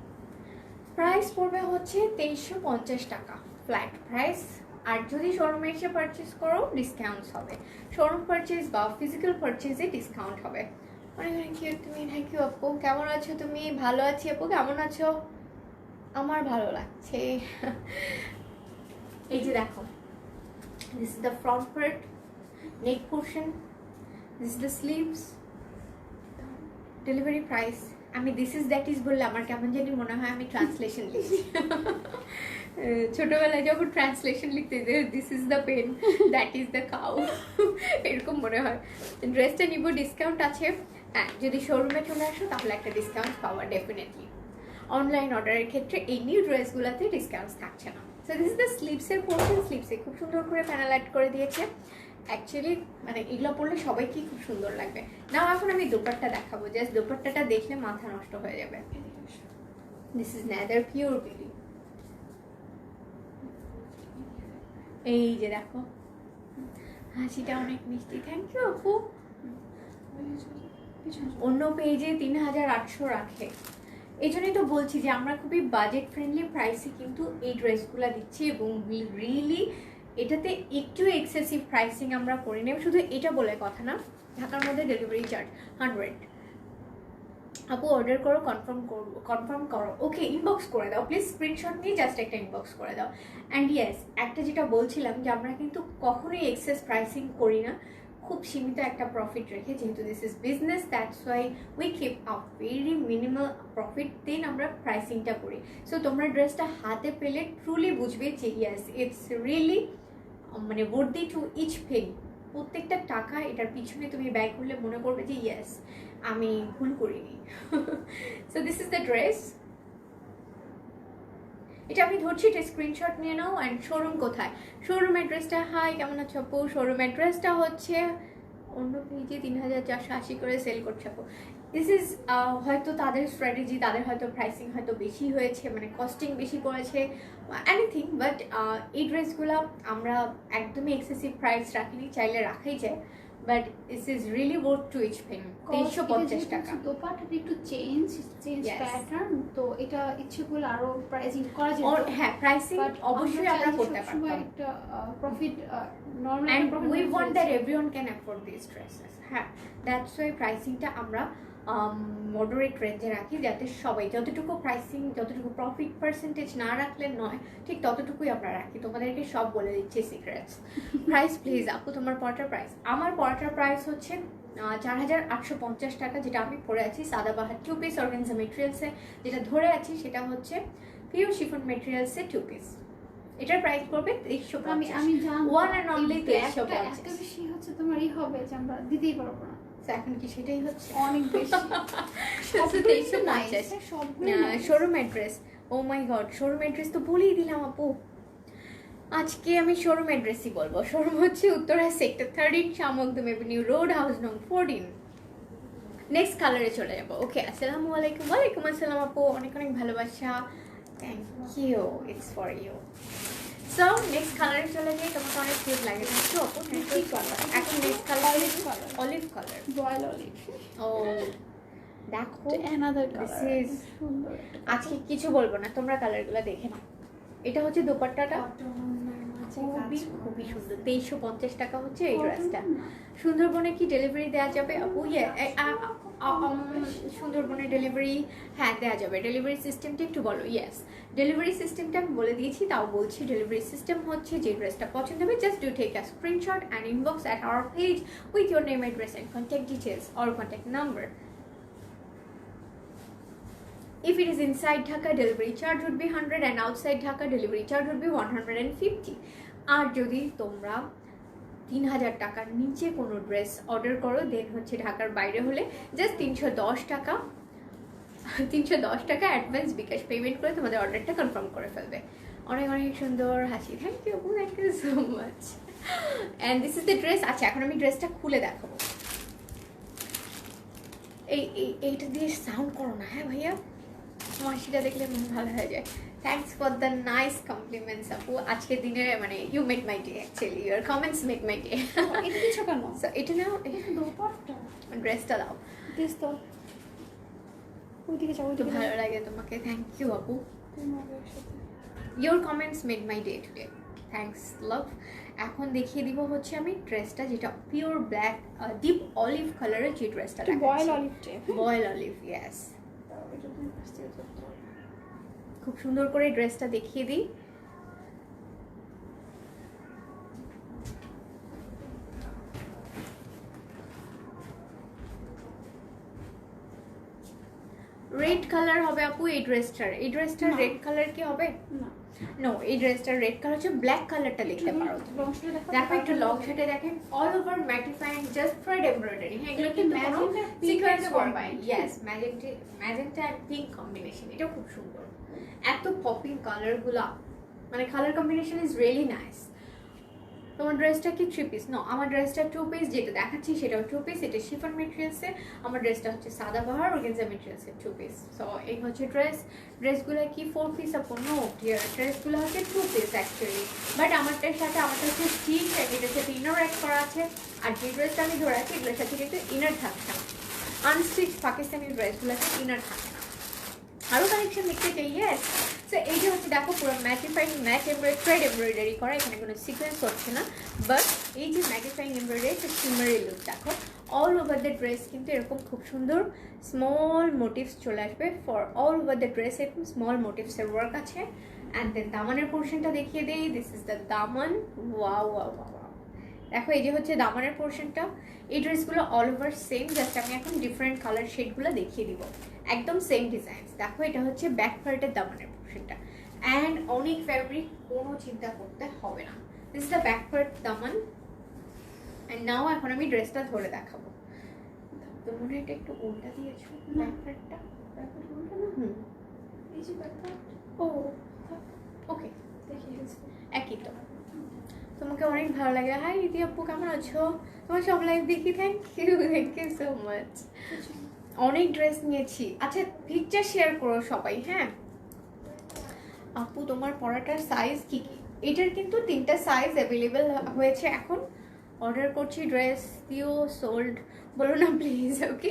প্রাইস পড়বে হচ্ছে 2350 টাকা ফ্ল্যাট প্রাইস। আর যদি শোরুমে এসে পারচেস করো ডিসকাউন্টস হবে। শোরুম পারচেস বা ফিজিক্যাল পারচেসে ডিসকাউন্ট হবে। অনেক থ্যাংক ইউ তুমি। থ্যাংক ইউ আপু। কেমন আছো তুমি? ভালো আছি আপু, কেমন আছো? আমার ভালো লাগছে। এই যে দেখো, this is the front part, neck portion, this is the sleeves. Delivery price, আমি দিস ইজ দ্যাট ইজ বললে আমার কেমন জানি মনে হয় আমি ট্রান্সলেশন লিখছি। ছোটবেলায় যখন ট্রান্সলেশন লিখতে this is the pen, that is the cow, এরকম মনে হয়। ড্রেসটা নিব, ডিসকাউন্ট আছে। হ্যাঁ, যদি শোরুমে চলে আসো তাহলে একটা ডিসকাউন্ট পাওয়া ডেফিনেটলি। অনলাইন অর্ডারের ক্ষেত্রে এই নিউ ড্রেসগুলোতে ডিসকাউন্ট থাকছে না। সো দিস ইজ দ্য স্লিভসের পোর্শন। স্লিভসে খুব সুন্দর করে প্যানেল অ্যাড করে দিয়েছে। অ্যাকচুয়ালি মানে এগুলো পরলে সবাইকেই খুব সুন্দর লাগবে। নাও এখন আমি দোপাট্টা দেখাবো, জাস্ট দোপাট্টাটা দেখলে মাথা নষ্ট হয়ে যাবে। This is another pure beauty. এই যে দেখো, হাসিটা অনেক মিষ্টি। থ্যাংক ইউ আপু। অন্য পেজে 3800 রাখে, এই জন্যই তো বলছি যে আমরা খুবই বাজেট ফ্রেন্ডলি প্রাইসে কিন্তু এই ড্রেসগুলো দিচ্ছি, এবং রিয়েলি এটাতে একটু এক্সেসিভ প্রাইসিং আমরা করি না। শুধু এটা বলে কথা না, ঢাকার মধ্যে ডেলিভারি চার্জ 100। আপু অর্ডার করো, কনফার্ম করো, ওকে ইনবক্স করে দাও প্লিজ, স্ক্রিনশট নিয়ে জাস্ট একটা ইনবক্স করে দাও। অ্যান্ড ইয়েস, একটা যেটা বলছিলাম যে আমরা কিন্তু কখনোই এক্সেস প্রাইসিং করি না, খুব সীমিত একটা প্রফিট রেখে, যেহেতু this is business, that's why we keep a very minimal profit, then আমরা প্রাইসিংটা করি। সো তোমরা ড্রেসটা হাতে পেলে ট্রুলি বুঝবে যে ইয়েস ইটস রিয়েলি মানে ওয়ার্দি টু ইচ পেন। প্রত্যেকটা টাকা এটার পিছনে তুমি ব্যয় করলে মনে করবে যে ইয়েস আমি ভুল করিনি। So this is the dress. এটা আমি ধরছি, এটা স্ক্রিনশট নিয়ে নাও। অ্যান্ড শোরুম কোথায়? শোরুম অ্যাড্রেসটা, হাই কেমন আছো আপু? শোরুম অ্যাড্রেসটা হচ্ছে অন্য পেজে 3480 করে সেল করছে আপু। দিস ইজ হয়তো তাদের স্ট্র্যাটেজি, তাদের হয়তো প্রাইসিং হয়তো বেশি হয়েছে, মানে কস্টিং বেশি পড়েছে, এনিথিং। বাট এই ড্রেসগুলো আমরা একদমই এক্সেসিভ প্রাইস রাখিনি, চাইলে রাখাই যায়। But this is really worth to each pen. 350 টাকা। দোপাট্টাটা একটু চেঞ্জ প্যাটার্ন, তো এটা ইচ্ছে করলে আরো প্রাইসিং করা যেত। হ্যাঁ, প্রাইসিং অবশ্যই আমরা করতে পারতাম। একটা profit normal, and we want that everyone can afford these dresses. হ্যাঁ, দ্যাটস ওয়াই প্রাইসিংটা আমরা মডারেট রেঞ্জে রাখি, যাতে সবাই যতটুকু প্রাইসিং, যতটুকু প্রফিট পার্সেন্টেজ না রাখলে নয়, ঠিক ততটুকুই আমরা রাখি। তোমাদেরকে সব বলে দিচ্ছি সিক্রেটস। প্রাইস প্লিজ আপু, তোমার পরাটার প্রাইস? আমার পরাটার প্রাইস হচ্ছে 4850 টাকা, যেটা আমি পরে আছি সাদাবাহার 2 পিস অর্গানজা মেটেরিয়ালসে। যেটা ধরে আছি সেটা হচ্ছে পিওর শিফন মেটেরিয়ালসে 2 পিস। এটার প্রাইস পড়বে 2350। আমি জানি ওয়ান অ্যান্ড অনলি 2350। এত বেশি হচ্ছে তোমার হবে যে আমরা দিতেই পারবো না। এখন কি সেটাই হচ্ছে? অনেক বেশি। Showroom address, O my god, showroom address তো বলেই দিলাম আপু। আজকে আমি শোরুম অ্যাড্রেসই বলবো। শোরুম হচ্ছে Uttara sector 13, Shahmakhdum avenue road, house নং 14। নেক্সট কালারে চলে যাবো। ওকে, আসসালামু আলাইকুম। ওয়ালাইকুম আসসালাম আপু, অনেক অনেক ভালোবাসা। Thank you, it's for you. So next কালারে চলে যাই। তোমাকে অনেক কিউট লাগে দেখছো আপু? কি কালার? এখন next colour olive colour. Olive colour. Royal olive. ও দেখো, অ্যানাদার This কালার। is- সুন্দর। আজকে কিছু বলবো না, তোমরা কালারগুলো দেখে নাও। এটা হচ্ছে দোপাট্টাটা, খুবই খুবই সুন্দর। 2350 টাকা হচ্ছে এই ড্রেসটা। সুন্দরবনে কি ডেলিভারি দেওয়া যাবে আপু? সুন্দরবনে ডেলিভারি, হ্যাঁ দেওয়া যাবে। ডেলিভারি সিস্টেমটা একটু বলো। ইয়েস, ডেলিভারি সিস্টেমটা আমি বলে দিয়েছি, তাও বলছি। ডেলিভারি সিস্টেম হচ্ছে যে ড্রেসটা পছন্দ হবে, just do take a screenshot and inbox at our page with your name, address and contact details or contact number. If it is inside Dhaka, delivery charge would be 100, and outside Dhaka, delivery charge would be 150. আর যদি তোমরা 3000 টাকার নিচে কোনো dress order করো, দেন হচ্ছে ঢাকার বাইরে হলে জাস্ট 310 টাকা অ্যাডভান্স বিকাশ পেমেন্ট করে তোমাদের অর্ডারটা কনফার্ম করে ফেলবে। অনেক অনেক সুন্দর হাসি। থ্যাংক ইউ আপু, thank you so much. And this is the dress. আচ্ছা, এখন আমি ড্রেসটা খুলে দেখাবো। এইটা দিয়ে সাউন্ড করো না, হ্যাঁ ভাইয়া, হাসিটা দেখলে মন ভালো হয়ে যায়। Thanks for the nice compliments আপু। আজকের দিনে মানে you made my day, actually your comments made my day. এটা কিছু কেন? সো এটা নাও, দোপাট্টা। ড্রেসটা দাও, দিস তো ওইদিকে যাও, তো ওইদিকে ভালো লাগে তোমাকে। থ্যাংক ইউ আপু, একসাথে। Your comments made my day today. Thanks love. এখন দেখিয়ে দিব হচ্ছে আমি ড্রেসটা, যেটা পিওর ব্ল্যাক ডিপ অলিভ কালারের যে ড্রেসটা, voile olive type. Voile olive, yes. খুব সুন্দর করে ড্রেসটা দেখিয়ে দিই। কালার হবে আপু এই ড্রেসটার। এই ড্রেসটার না। রেড কালার কি হবে? না নো, এই ড্রেসটার রেড কালার হচ্ছে, ব্ল্যাক কালারটা দেখতে পারো তুমি। বংশটা দেখো দেখো একটু লং শার্টে দেখেন all over mattifying just thread embroidery. হ্যাঁ, এগুলো কিন্তু কোনো magenta sequence work. combine। Yes, magenta and pink combination, এটা খুব সুন্দর। এত পপিং কালারগুলা, মানে colour combination is really nice. তোমার ড্রেসটা কি 3 পিস? নো, আমার ড্রেসটা 2 পিস, যেটা দেখাচ্ছি সেটাও 2 পিস। এটা শিফন মেটেরিয়ালসে, আমার ড্রেসটা হচ্ছে সাদাবাহার অর্গানজা মেটেরিয়ালসের 2 পিস। সো এই হচ্ছে ড্রেসগুলো কি 4 পিস আপু? নো ডিয়ার, ড্রেসগুলো হচ্ছে 2 পিস অ্যাকচুয়ালি। বাট আমারটার সাথে আমারটা হচ্ছে ঠিক, এটার সাথে ইনার অ্যাড করা আছে। আর যে ড্রেসটা আমি ধরে আছি এগুলোর সাথে কিন্তু ইনার থাকছে না। আনস্টিচ পাকিস্তানি ড্রেসগুলোতে ইনার থাকে না। আরও কালেকশন দেখতে চাই। ইয়েস, সো এইটা হচ্ছে দেখো পুরো ম্যাটিফাইং ম্যাচ থ্রেড এমব্রয়ডারি করা, এখানে কোনো সিকোয়েন্স হচ্ছে না। বাট এই যে ম্যাটিফাইং এমব্রয়ডারি, একটা শিমারি লুক দেখো। অল ওভার দ্য ড্রেস কিন্তু এরকম খুব সুন্দর স্মল মোটিভস চলে আসবে। For all over the dress এরকম স্মল মোটিভসের ওয়ার্ক আছে। অ্যান্ড দেন দামানের পোর্শনটা দেখিয়ে দিই। This is the Daman. Wow wow wow, দেখো এই যে হচ্ছে দামানের পোর্শনটা। এই ড্রেসগুলো অল ওভার সেম, জাস্ট আমি এখন ডিফারেন্ট কালার শেডগুলো দেখিয়ে দিব। একদম সেম ডিজাইন। দেখো এটা হচ্ছে ব্যাক পার্টের দামানের পোর্শনটা। অ্যান্ড অনেক ফ্যাব্রিক, কোনো চিন্তা করতে হবে না। This is the back part দামান। অ্যান্ড নাও এখন আমি ড্রেসটা ধরে দেখাবো। তো মনে হয় এটা একটু উল্টা দিয়েছো ব্যাক পার্টটা। ব্যাপার বলবো না। হুম, এই যে ব্যাপার ও ওকে, দেখিয়ে গেছি। একই তো। তোমাকে অনেক ভালো লাগে। হাই রীতি আপু, কেমন আছো? তোমার সব লাইভ দেখি, থ্যাংক ইউ সো মাচ। অনেক ড্রেস নিয়েছি। আচ্ছা পিকচার শেয়ার করো সবাই। হ্যাঁ আপু, তোমার পরাটার সাইজ কি কি? এটার কিন্তু 3টা সাইজ অ্যাভেলেবেল হয়েছে এখন। অর্ডার করছি, ড্রেস দিও সোল্ড বলো না প্লিজ। ওকে,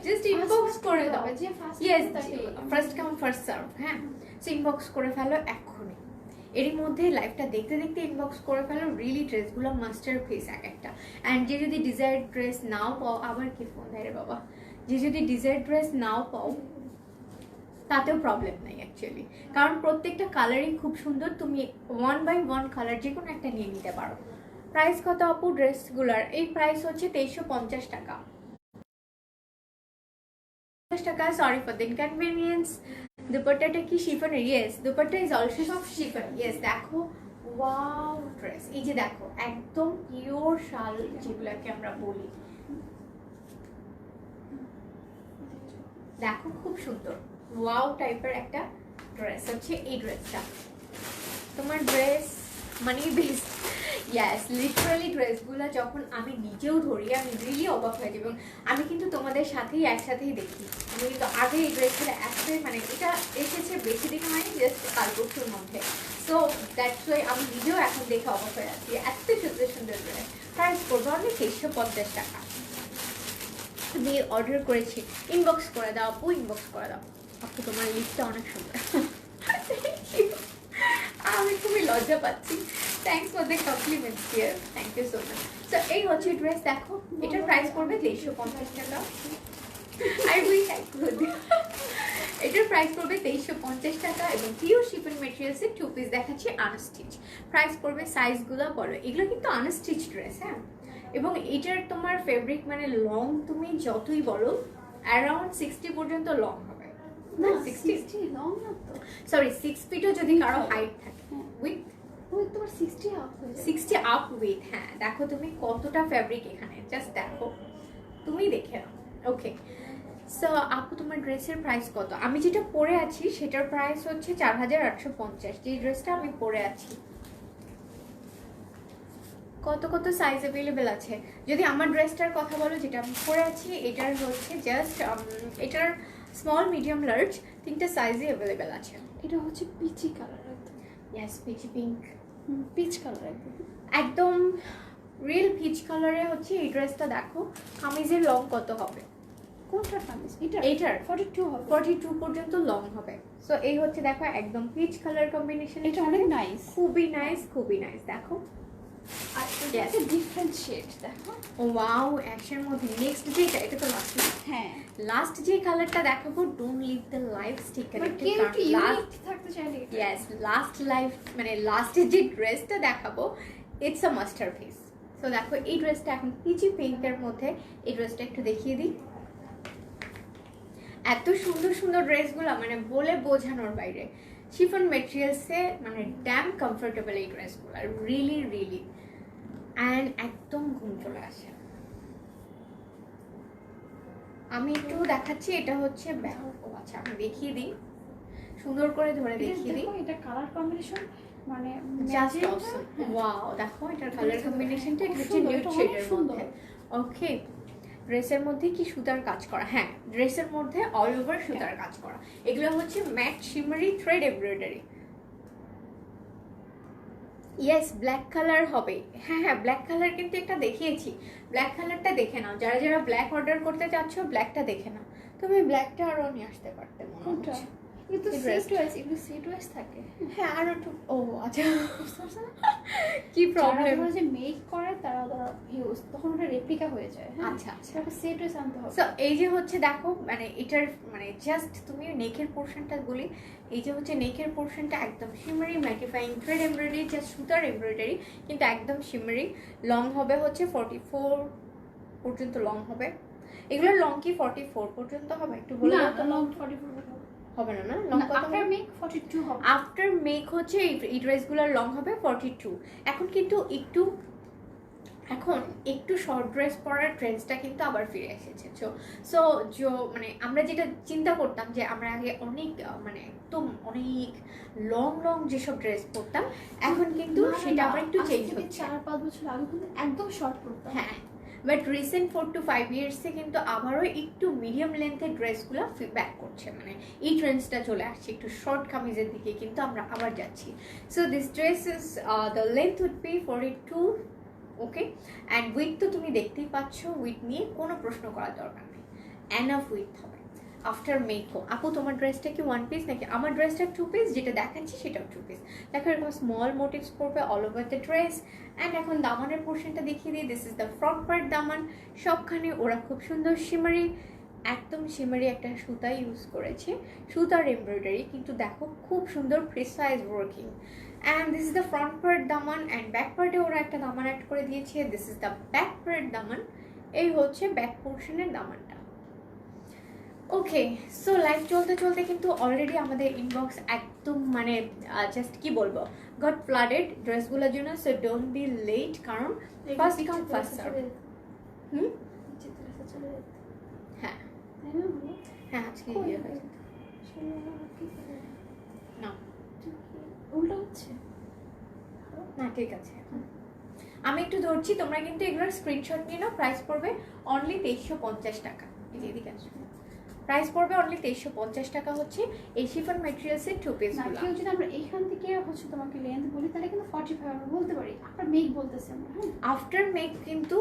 জাস্ট ইনবক্স করে দাও। যে first yes, first come first serve. হ্যাঁ, সো ইনবক্স করে ফেলো এক্ষুনি। এরই মধ্যে লাইভটা দেখতে দেখতে ইনবক্স করে ফেলো। রিয়েলি ড্রেসগুলো মাস্টার পিস এক একটা। অ্যান্ড যে যদি ডিজায়ার্ড ড্রেস নাও পাও, আবার কি ফোন দেয় রে বাবা, যে যদি ডিজায়ার্ড ড্রেস নাও পাও তাতেও প্রবলেম নাই অ্যাকচুয়ালি, কারণ প্রত্যেকটা কালারই খুব সুন্দর। তুমি 1 বাই 1 কালার যে কোনো একটা নিয়ে নিতে পারো। প্রাইস কত আপু ড্রেসগুলার? এই প্রাইস হচ্ছে 2350 টাকা। টাকা, সরি ফর দ্য ইনকনভিনিয়েন্স। দুপাট্টাটা কি শিফনের? ইয়েস, দুপাট্টা ইজ অলসো সব শিফন। ইয়েস, দেখো ওয়াও ড্রেস। এই যে দেখো একদম পিওর শাল যেগুলোকে আমরা বলি, দেখো খুব সুন্দর ওয়াও টাইপের একটা ড্রেস হচ্ছে এই ড্রেসটা। তোমার ড্রেস মানে বেস্ট। ইয়াস, লিটারালি ড্রেসগুলো যখন আমি নিজেও ধরি আমি রিয়েলি অবাক হয়ে যাই। এবং আমি কিন্তু তোমাদের সাথেই একসাথেই দেখি। আমি কিন্তু আগে এই ড্রেসগুলো একসাথে, মানে এটা এসেছে বেশি দিন হয়নি, জাস্ট কাল পরশুর মধ্যে। সো দ্যাটস ওয়াই আমি নিজেও এখন দেখে অবাক হয়ে যাচ্ছি, এত সুন্দর সুন্দর ড্রেস। প্রাইস পড়বে অনেক 2350 টাকা। আমি অর্ডার করেছি, ইনবক্স করে দাও আপু, ইনবক্স করে দাও আপু। তোমার লিপটা অনেক সুন্দর। আমি খুবই লজ্জা পাচ্ছি। Thanks for the compliments dear, thank you so much. So এই হচ্ছে ড্রেস। দেখো এটার প্রাইস পড়বে 2350 টাকা। I wish I could. এটার প্রাইস পড়বে 2350 টাকা এবং পিওর শিফন মেটেরিয়ালসের 2 পিস দেখাচ্ছি আনস্টিচ। প্রাইস পড়বে, সাইজগুলো বলো, এগুলো কিন্তু আনস্টিচ ড্রেস। হ্যাঁ, এবং এটার তোমার ফেব্রিক মানে লং তুমি যতই বলো অ্যারাউন্ড 60 পর্যন্ত লং হবে। না 60 60 লং না তো। সরি 6 ফিটও যদি কারো হাইট থাকে উইথ ওই তোমার 60 আপ হয়ে যায়। 60 আপ উইথ। হ্যাঁ, দেখো তুমি কতটা ফ্যাব্রিক এখানে, জাস্ট দেখো, তুমি দেখে নাও। ওকে, সো আপু তোমার ড্রেসের প্রাইস কত? আমি যেটা পরে আছি সেটার প্রাইস হচ্ছে 4850। যে ড্রেসটা আমি পরে আছি। কত কত সাইজ অ্যাভেলেবেল আছে? যদি আমার ড্রেসটার কথা বলো যেটা আমি পরে আছি, এটার হচ্ছে জাস্ট এটার স্মল মিডিয়াম লার্জ 3টা সাইজই অ্যাভেলেবেল আছে। এটা হচ্ছে পিচি কালার একদম। Yes, peachy pink, peach colour একদম। একদম রিয়েল পিচ কালারে হচ্ছে এই ড্রেসটা। দেখো কামিজের লং কত হবে? কোনটা কামিজ? এইটার 42 হবে। 42 পর্যন্ত লং হবে। সো এই হচ্ছে দেখো একদম পিচ কালার কম্বিনেশন। এটা অনেক নাইস, খুবই নাইস, খুবই নাইস। দেখো আর এটা Yes. একটা ডিফারেন্ট শেড দেখো। ওয়াও, অ্যাশের মধ্যে নেক্সট যেটা, এটা তো লাস্ট, হ্যাঁ, লাস্ট যে কালারটা দেখাবো, don't leave the life sticker. মানে কেউ একটু ইউনিক থাকতে চাইলে এটা। ইয়েস, লাস্ট লাইফ মানে লাস্টের যে ড্রেসটা দেখাবো, ইটস আ মাস্টারপিস। সো দেখো এই ড্রেসটা এখন পিচি পিঙ্কের মধ্যে। এই ড্রেসটা একটু দেখিয়ে দিই। এত সুন্দর সুন্দর ড্রেসগুলো মানে বলে বোঝানোর বাইরে। শিফন মেটেরিয়ালসে মানে ড্যাম কমফোর্টেবল এই ড্রেসগুলো, রিয়েলি রিয়েলি। অ্যান্ড একদম ঘুম চলে আসে। আমি একটু দেখাচ্ছি, এটা হচ্ছে ব্যাক। ও আচ্ছা, আমি দেখিয়ে দিই, সুন্দর করে ধরে দেখিয়ে দিই। এটা কালার কম্বিনেশন মানে জাস্ট অসম। ওয়াও, দেখো এটার কালার কম্বিনেশনটা, এটা হচ্ছে সুন্দর, নিউড এটা অনেক শেডের সুন্দর। মধ্যে। ওকে, ড্রেসের মধ্যে কি সুতার কাজ করা? হ্যাঁ, ড্রেসের মধ্যে অল ওভার সুতার কাজ করা। এগুলো হচ্ছে matte shimmery thread embroidery. Yes, black colour হবে। হ্যাঁ হ্যাঁ, ব্ল্যাক কালার কিন্তু একটা দেখিয়েছি। ব্ল্যাক কালারটা দেখে নাও, যারা যারা ব্ল্যাক অর্ডার করতে চাচ্ছ ব্ল্যাকটা দেখে নাও। তুমি ব্ল্যাকটা আরও নিয়ে আসতে পারতে মনে কোনটা? হচ্ছে। কিন্তু এই সেট dress-টা। ওয়াইজ, এগুলো সেট ওয়াইজ থাকে। হ্যাঁ, আরো একটু। ও আচ্ছা, কি প্রবলেম? যারা যে মেক করে তারা ধরো ইউজ, তখন ওটা রেপ্লিকা হয়ে যায়। হ্যাঁ, আচ্ছা আচ্ছা। সেটা সেট ওয়াইজ আনতে হবে। সো এই যে হচ্ছে দেখো, মানে এটার মানে জাস্ট তুমি নেকের পোর্শনটা বলি, এই যে হচ্ছে নেকের পোর্শনটা একদম শিমারি ম্যাটিফাইং থ্রেড এমব্রয়ডারি, জাস্ট সুতার এমব্রয়ডারি, কিন্তু একদম শিমারি। লং হবে হচ্ছে 44 পর্যন্ত লং হবে। এগুলোর লং কি 44 পর্যন্ত হবে? একটু বলে না, দাও তো। লং 44 হবে না, না লং কত আফটার হবে? মেক 42 হবে। আফটার মেক হচ্ছে এই ড্রেসগুলোর লং হবে 42। এখন কিন্তু একটু শর্ট ড্রেস পরার ট্রেন্ডসটা কিন্তু আবার ফিরে এসেছে। সো মানে আমরা যেটা চিন্তা করতাম যে আমরা আগে অনেক মানে একদম অনেক লং লং যেসব ড্রেস পরতাম, এখন কিন্তু সেটা আবার একটু চেঞ্জ হচ্ছে। 4-5 বছর আগে কিন্তু একদম শর্ট পড়তাম। হ্যাঁ, বাট রিসেন্ট 4 to 5 ইয়ার্সে কিন্তু আবারও একটু মিডিয়াম লেন্থের ড্রেসগুলো ব্যাক করছে, মানে এই ট্রেন্ডসটা চলে আসছে, একটু শর্ট কামিজের দিকে কিন্তু আমরা আবার যাচ্ছি। So this dress is the length would be 42। Okay, and with তো তুমি দেখতেই পাচ্ছ, উইথ নিয়ে কোনো প্রশ্ন করার দরকার নেই, এনাফ উইথ হবে। আফটার মেকও আপু তোমার ড্রেসটা কি ওয়ান পিস নাকি? আমার ড্রেসটা 2 পিস, যেটা দেখাচ্ছি সেটাও 2 পিস। দেখো এরকম স্মল মোটিভস পড়বে all over the dress. And এখন দামানের পোর্শনটা দেখিয়ে দিই। This is the front part দামান। সবখানে ওরা খুব সুন্দর শিমারি, একদম শিমারি একটা সুতা ইউজ করেছে, সুতার এমব্রয়ডারি, কিন্তু দেখো খুব সুন্দর precise working. And this is the front part দামান, অ্যান্ড ব্যাক পার্টে ওরা একটা দামান অ্যাড করে দিয়েছে। This is the back part দামান। এই হচ্ছে ব্যাক পোর্শনের দামানটা। ওকে, সো লাইভ চলতে চলতে কিন্তু অলরেডি আমাদের ইনবক্স একদম মানে জাস্ট কি বলবো, গট ফ্লাডেড ড্রেসগুলোর জন্য। সো ডোন্ট বি লেট, কারণ ফার্স্ট কাম ফার্স্ট সার্ভ। হুম, হ্যাঁ হ্যাঁ, আজকে ইয়ে হয়েছে না, উল্টো হচ্ছে। না ঠিক আছে। আমি একটু ধরছি, তোমরা কিন্তু এগুলোর স্ক্রিনশট নিয়ে নাও। প্রাইস পড়বে অনলি 2350 টাকা। এদিকে আসবে, প্রাইস পড়বে অনলি 2350 টাকা হচ্ছে এই শিফন ম্যাটেরিয়ালসের 2 না, পিসগুলো। কেউ যদি আমরা এইখান থেকে হচ্ছে তোমাকে লেন্থ বলি, তাহলে কিন্তু 45 আমরা বলতে পারি। আপনার মেক বলতেছি আমরা। হ্যাঁ, আফটার মেক কিন্তু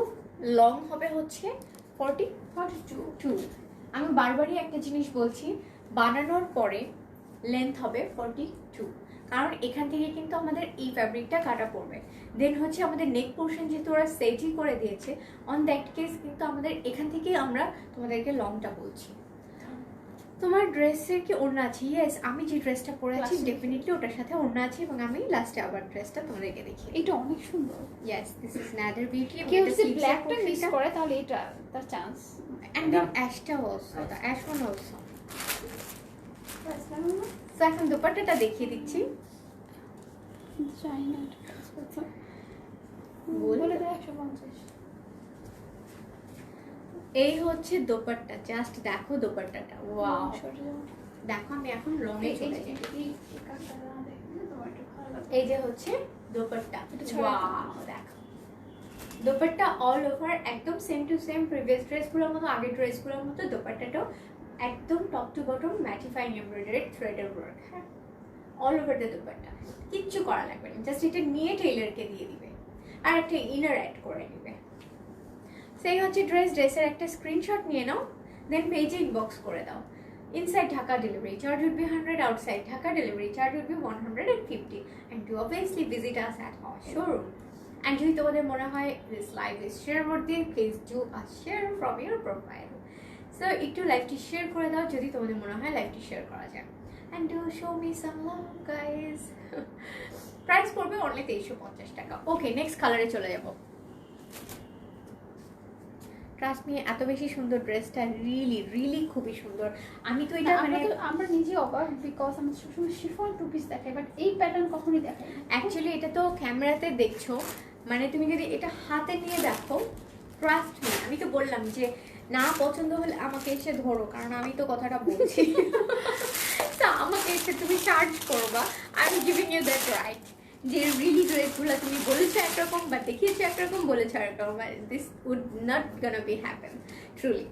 লং হবে হচ্ছে 42। আমি বারবারই একটা জিনিস বলছি, বানানোর পরে লেন্থ হবে 42, কারণ এখান থেকে কিন্তু আমাদের এই ফ্যাব্রিকটা কাটা পড়বে। দেন হচ্ছে আমাদের নেক পোর্শন যেহেতু ওরা সেটই করে দিয়েছে, অন দ্যাট কেস কিন্তু আমাদের এখান থেকে আমরা তোমাদেরকে লংটা বলছি। তোমার ড্রেসের কি ওড়না আছে? ইয়েস, আমি যে ড্রেসটা পরে আছি ডেফিনেটলি ওটার সাথে ওড়না আছে, এবং আমি লাস্টে আবার ড্রেসটা তোমাদেরকে দেখি। এটা অনেক সুন্দর। Yes, this is another beauty. কেউ যদি ব্ল্যাকটা মিস করে তাহলে এটা তার chance. And then ashটা also, the ash one also. So এখন দোপাট্টাটা দেখিয়ে দিচ্ছি। চাই না বলে বলে দাও। দেয় 150। এই হচ্ছে দোপাট্টা, জাস্ট দেখো দোপাট্টাটা, ওয়াও। দেখো আমি এখন লং এ চলে যাই। এই যে হচ্ছে দোপাট্টা, ওয়াও দেখো দোপাট্টা অল ওভার একদম সেম টু সেম প্রিভিয়াস ড্রেসগুলোর মতো, আগের ড্রেসগুলোর মতো। দোপাট্টাটাও একদম top to bottom mattifying embroidery থ্রেডের ওয়ার্ক। হ্যাঁ, অল ওভার দ্য দোপাট্টা, কিচ্ছু করা লাগবে না, জাস্ট এটা নিয়ে টেইলারকে দিয়ে দিবে আর একটা ইনার অ্যাড করে নেবে। সেই হচ্ছে ড্রেসের একটা স্ক্রিনশট নিয়ে নাও, দেন পেজে ইনবক্স করে দাও। Inside Dhaka delivery charge would be 100, outside Dhaka delivery charge would be 150, and to obviously visit us at our showroom. And যদি তোমাদের মনে হয় this live is share worthy, please do a share from your profile. So একটু লাইভটি share করে দাও যদি তোমাদের মনে হয় লাইভটি শেয়ার করা যায়, and do show me some love guys. Price পড়বে অনলি 2350 টাকা। ওকে, নেক্সট কালারে চলে যাব। ট্রাস্ট মি, এত বেশি সুন্দর ড্রেসটা, রিয়েলি রিয়েলি খুবই সুন্দর। আমি তো এটা মানে আমরা নিজে অবাক, বিকজ আমরা সবসময় শিফন টু পিস দেখাই, বাট এই প্যাটার্ন কখনই দেখাই না। অ্যাকচুয়ালি এটা তো ক্যামেরাতে দেখছো, মানে তুমি যদি এটা হাতে নিয়ে দেখো, ট্রাস্ট মি, আমি তো বললাম যে না পছন্দ হলে আমাকে এসে ধরো, কারণ আমি তো কথাটা বলছি। তো আমাকে এসে তুমি চার্জ করবা, I am giving you that right, যে রিলি ড্রেসগুলো তুমি বলেছো একরকম বা দেখিয়েছো একরকম, বলেছো একরকম, this would not gonna be happen truly.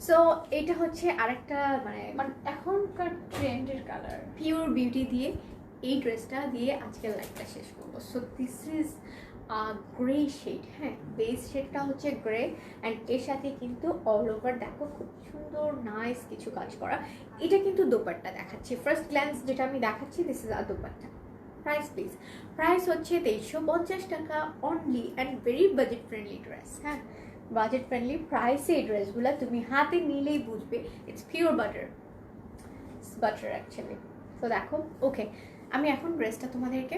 So এটা হচ্ছে আরেকটা মানে মানে এখনকার ট্রেন্ডের কালার। পিওর বিউটি দিয়ে এই ড্রেসটা দিয়ে আজকের লাইফটা শেষ করবো। So this is grey shade, হ্যাঁ বেস শেডটা হচ্ছে গ্রে, অ্যান্ড এর সাথে কিন্তু অল ওভার দেখো খুব সুন্দর নাইস কিছু কাজ করা। এটা কিন্তু দোপাট্টা দেখাচ্ছি, ফার্স্ট গ্ল্যান্স যেটা আমি দেখাচ্ছি, this is a dupatta. Price please, price হচ্ছে 2350 টাকা only, and very budget friendly dress. হ্যাঁ বাজেট ফ্রেন্ডলি প্রাইসে এই ড্রেসগুলো তুমি হাতে নিলেই বুঝবে it's pure butter, butter actually. তো দেখো ওকে, আমি এখন ড্রেসটা তোমাদেরকে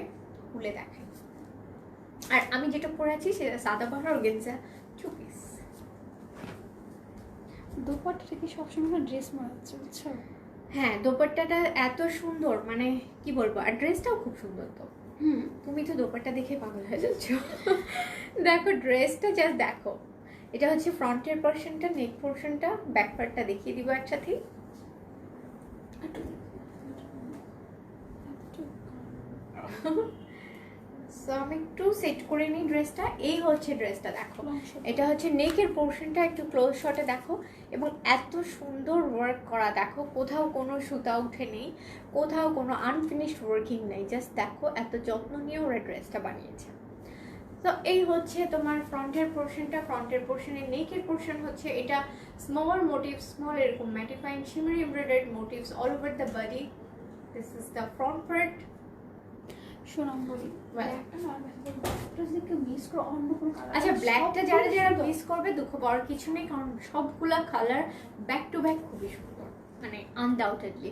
খুলে দেখাই। আর আমি যেটা পরে আছি সেটা সাদাবাহার অর্গানজা 2 পিস। দোপাট্টাটা কি সবসময় ড্রেস মনে হচ্ছে, বুঝছো? হ্যাঁ দোপাট্টাটা এত সুন্দর, মানে কি বলবো, আর ড্রেসটাও খুব সুন্দর। তো তুমি তো দোপাট্টা দেখে পাগল হয়ে যাচ্ছ। দেখো ড্রেসটা জাস্ট দেখো, এটা হচ্ছে ফ্রন্টের পোর্শনটা, নেক পোর্শনটা, ব্যাক পার্টটা দেখিয়ে দিব একসাথে। সো আমি একটু সেট করে নিই ড্রেসটা। এই হচ্ছে ড্রেসটা, দেখো এটা হচ্ছে নেকের পোর্শনটা, একটু ক্লোজ শটে দেখো, এবং এত সুন্দর ওয়ার্ক করা, দেখো কোথাও কোনো সুতা উঠে নেই, কোথাও কোনো আনফিনিশড ওয়ার্কিং নেই, জাস্ট দেখো এত যত্ন নিয়ে ওরা ড্রেসটা বানিয়েছে। তো এই হচ্ছে তোমার ফ্রন্টের পোর্শনটা, ফ্রন্টের পোর্শনের নেকের পোর্শন হচ্ছে এটা স্মল মোটিভ, স্মল এরকম mattifying shimmery embroidered motifs all over the body. This is the front part. শোনাম বলি, ব্ল্যাকটা যদি কেউ মিস করে অন্য কোনো কালার, আচ্ছা ব্ল্যাকটা যারা যারা মিস করবে দুঃখ পাওয়ার কিছু নেই, কারণ সবগুলা কালার ব্যাক টু ব্যাক খুবই সুন্দর, মানে আনডাউটেডলি।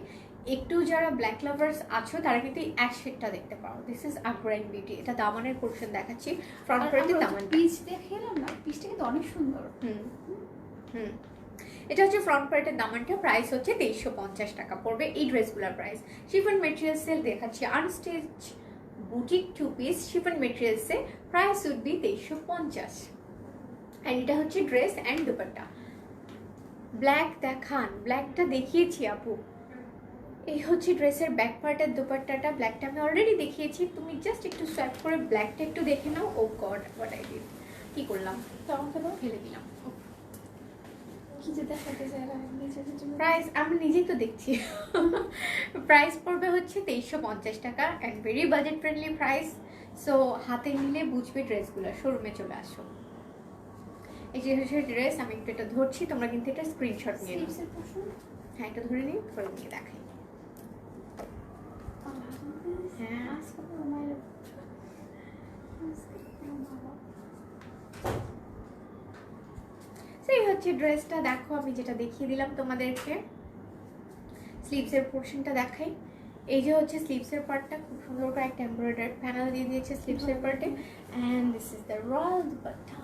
একটু যারা ব্ল্যাক লাভার্স আছো তারা কিন্তু এই অ্যাশ শেডটা দেখতে পারো। দিস ইজ আগ্রাইন বিউটি। এটা দামানের পোর্শন দেখাচ্ছি, ফ্রন্ট পার্টে দামান পিস দেখে এলাম না, পিসটা কিন্তু অনেক সুন্দর। এটা হচ্ছে ফ্রন্ট পার্টের দামানটা। প্রাইস হচ্ছে 2350 টাকা পড়বে এই ড্রেসগুলোর প্রাইস। শিফন মেটেরিয়াল সেল দেখাচ্ছি, আনস্টিচ বুটিক 2 পিস শিফন মেটেরিয়ালসে প্রাইস উড বি 2350। অ্যান্ড এটা হচ্ছে ড্রেস অ্যান্ড দুপাট্টা। ব্ল্যাক দেখান, ব্ল্যাকটা দেখিয়েছি আপু। এই হচ্ছে ড্রেসের ব্যাক পার্টের দুপাট্টাটা, ব্ল্যাকটা আমি অলরেডি দেখিয়েছি, তুমি জাস্ট একটু সোয়াইপ করে ব্ল্যাকটা একটু দেখে নাও। ও গড হোয়াট আই ডিড, কি করলাম, তখন তো ফেলে দিলাম। কি যে দেখাতে চাই নিজেদের জন্য। প্রাইস আমি নিজেই তো দেখছি। প্রাইস পড়বে হচ্ছে 2350 টাকা, and very budget friendly price. So হাতে নিলে বুঝবে ড্রেসগুলো, শোরুমে চলে আসো। এই যে হচ্ছে ড্রেস, আমি একটু এটা ধরছি, তোমরা কিন্তু এটা স্ক্রিনশট নিয়ে নাও। স্লিভসের পোর্শন হ্যাঁ এটা ধরে নিই, ধরে নিয়ে দেখাই। হ্যাঁ আজকে তো আমার সেই হচ্ছে ড্রেসটা, দেখো আমি যেটা দেখিয়ে দিলাম তোমাদেরকে। স্লিভসের পোর্শনটা দেখাই। এই যে হচ্ছে স্লিভসের পার্টটা, খুব সুন্দর করে একটা এমব্রয়ডারি প্যানেল দিয়ে দিয়েছে স্লিভসের পার্টে, and this is the royal dupatta.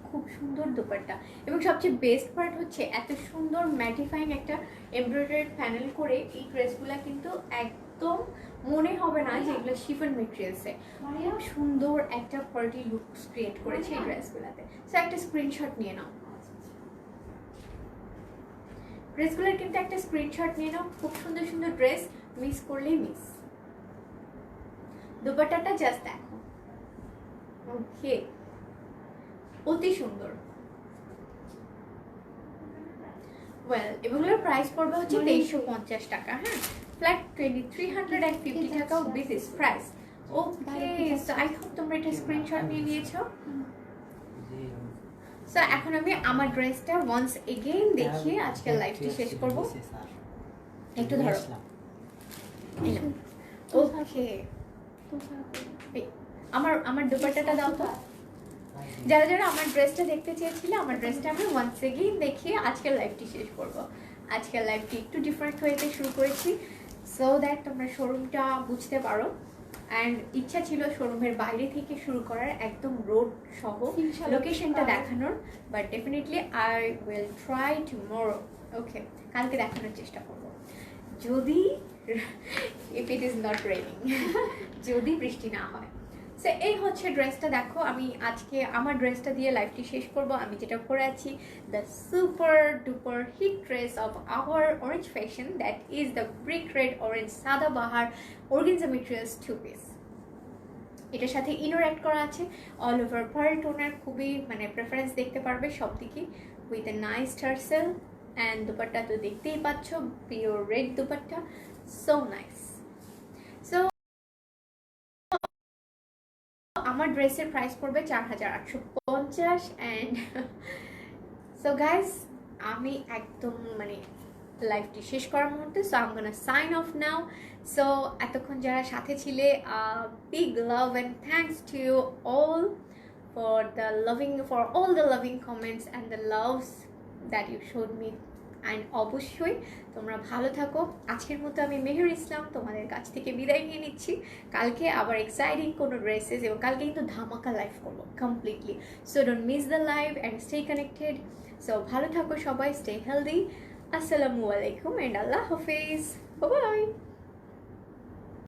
খুব সুন্দর দুপাট্টা, এবং সবচেয়ে বেস্ট পার্ট হচ্ছে এত সুন্দর ম্যাটিফাইং একটা এমব্রয়ডারি প্যানেল করে এই ড্রেসগুলো কিন্তু একদম মনে হবে না যে এগুলো শিফন মেটেরিয়ালসে। খুব সুন্দর একটা পার্টি লুকস ক্রিয়েট করেছে এই ড্রেসগুলোতে। সো একটা স্ক্রিনশট নিয়ে নাও, ড্রেসগুলোর কিন্তু একটা স্ক্রিনশট নিয়ে নাও। খুব সুন্দর সুন্দর ড্রেস, মিস করলেই মিস। দুপাট্টাটা জাস্ট দেখো, ওকে অতি সুন্দর। ওয়েল এগুলোর প্রাইস পড়বে হচ্ছে 2350 টাকা। হ্যাঁ ফ্ল্যাট 2350 টাকা with this price. Okay so I hope তোমরা এটা স্ক্রিনশট নিয়ে নিয়েছো। সো এখন আমি আমার ড্রেসটা ওয়ান্স এগেইন দেখিয়ে আজকের লাইভটি শেষ করব। একটু ধরো, ওকে আমার দুপাট্টাটা দাও তো। যারা যারা আমার ড্রেসটা দেখতে চেয়েছিলে, আমার ড্রেসটা আমি ওয়ান্স এগেইন দেখিয়ে আজকের লাইভটি শেষ করব। আজকের লাইভটি একটু ডিফারেন্ট ওয়েতে শুরু করেছি, সো দ্যাট তোমরা শোরুমটা বুঝতে পারো। অ্যান্ড ইচ্ছা ছিল শোরুমের বাইরে থেকে শুরু করার, একদম রোড সহ ইনশাআল্লাহ লোকেশনটা পারবো। দেখানোর, but definitely I will try tomorrow. Okay, কালকে দেখানোর চেষ্টা করবো, যদি if it is not raining, যদি বৃষ্টি না হয়। সো এই হচ্ছে ড্রেসটা। দেখো আমি আজকে আমার ড্রেসটা দিয়ে লাইফটি শেষ করব। আমি যেটা পরে আছি, the super duper hit dress of our Orange Fashion, that is the brick red orange Sadabahar organza materials 2 piece. এটার সাথে ইনার অ্যাড করা আছে, অল ওভার পার্ল টোনার, খুবই মানে প্রেফারেন্স দেখতে পারবে সব দিকে, with a nice tassel. And dupatta তো দেখতেই পাচ্ছ, pure red dupatta, so nice. So আমার ড্রেসের প্রাইস পড়বে 4850। অ্যান্ড সো গাইস, আমি একদম মানে লাইফটি শেষ করার মুহূর্তে, so I'm gonna sign off now. So এতক্ষণ যারা সাথে ছিলে, big love and thanks to you all for all the loving comments and the loves that you showed me. And অবশ্যই তোমরা ভালো থাকো। আজকের মতো আমি মেহের ইসলাম তোমাদের কাছ থেকে বিদায় নিয়ে নিচ্ছি। কালকে আবার এক্সাইটিং কোনো ড্রেসেস, এবং কালকে কিন্তু ধামাকা লাইভ করবো completely. So don't miss the live and stay connected. So ভালো থাকো সবাই, স্টে হেলদি। আসসালামু আলাইকুম অ্যান্ড আল্লাহ হাফিজ, বাই।